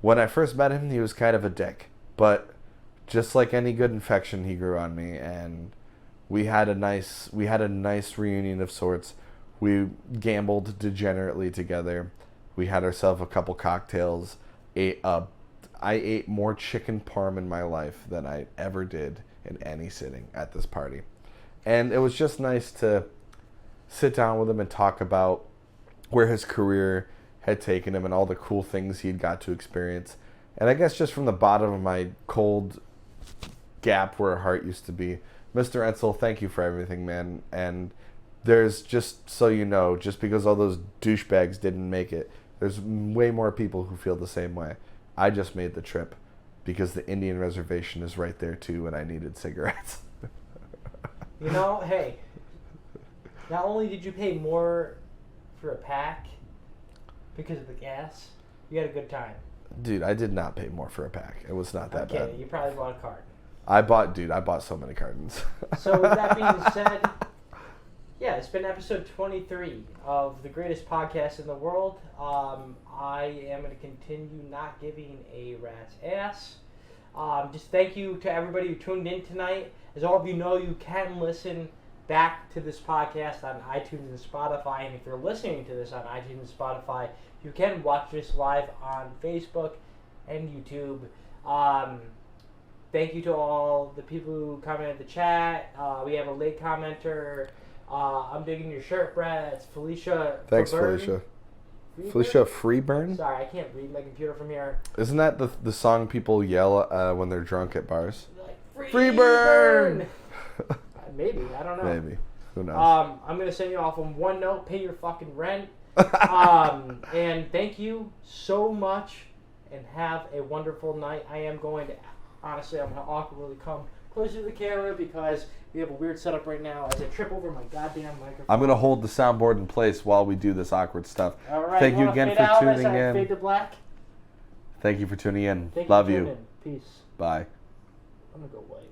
E: when I first met him, he was kind of a dick. But just like any good infection, he grew on me, and we had a nice reunion of sorts. We gambled degenerately together. We had ourselves a couple cocktails. I ate more chicken parm in my life than I ever did in any sitting at this party. And it was just nice to sit down with him and talk about where his career had taken him and all the cool things he'd got to experience. And I guess just from the bottom of my cold gap where a heart used to be, Mr. Ensel, thank you for everything, man. And there's, just so you know, just because all those douchebags didn't make it, there's way more people who feel the same way. I just made the trip because the Indian reservation is right there too, and I needed cigarettes.
D: You know, hey, not only did you pay more for a pack because of the gas, you had a good time.
E: Dude, I did not pay more for a pack. It was not that bad.
D: You probably bought a carton.
E: I bought so many cartons.
D: So with that being said, yeah, it's been episode 23 of the greatest podcast in the world. I am going to continue not giving a rat's ass. Just thank you to everybody who tuned in tonight. As all of you know, you can listen back to this podcast on iTunes and Spotify. And if you're listening to this on iTunes and Spotify, you can watch this live on Facebook and YouTube. Thank you to all the people who commented in the chat. We have a late commenter. I'm digging your shirt, Brett. It's Felicia.
E: Thanks, Felicia. Felicia Freeburn?
D: Sorry, I can't read my computer from here.
E: Isn't that the song people yell when they're drunk at bars?
D: Like,
E: Freeburn!
D: Maybe, I don't know.
E: Maybe. Who knows?
D: I'm going to send you off on one note. Pay your fucking rent. And thank you so much, and have a wonderful night. I'm going to awkwardly come closer to the camera because we have a weird setup right now as I trip over my goddamn microphone.
E: I'm going to hold the soundboard in place while we do this awkward stuff.
D: All right,
E: Thank you again for tuning in.
D: Fade to black.
E: Thank you for tuning in.
D: Thank
E: Love
D: you.
E: you.
D: For tuning in. Peace.
E: Bye.
D: I'm going to go white.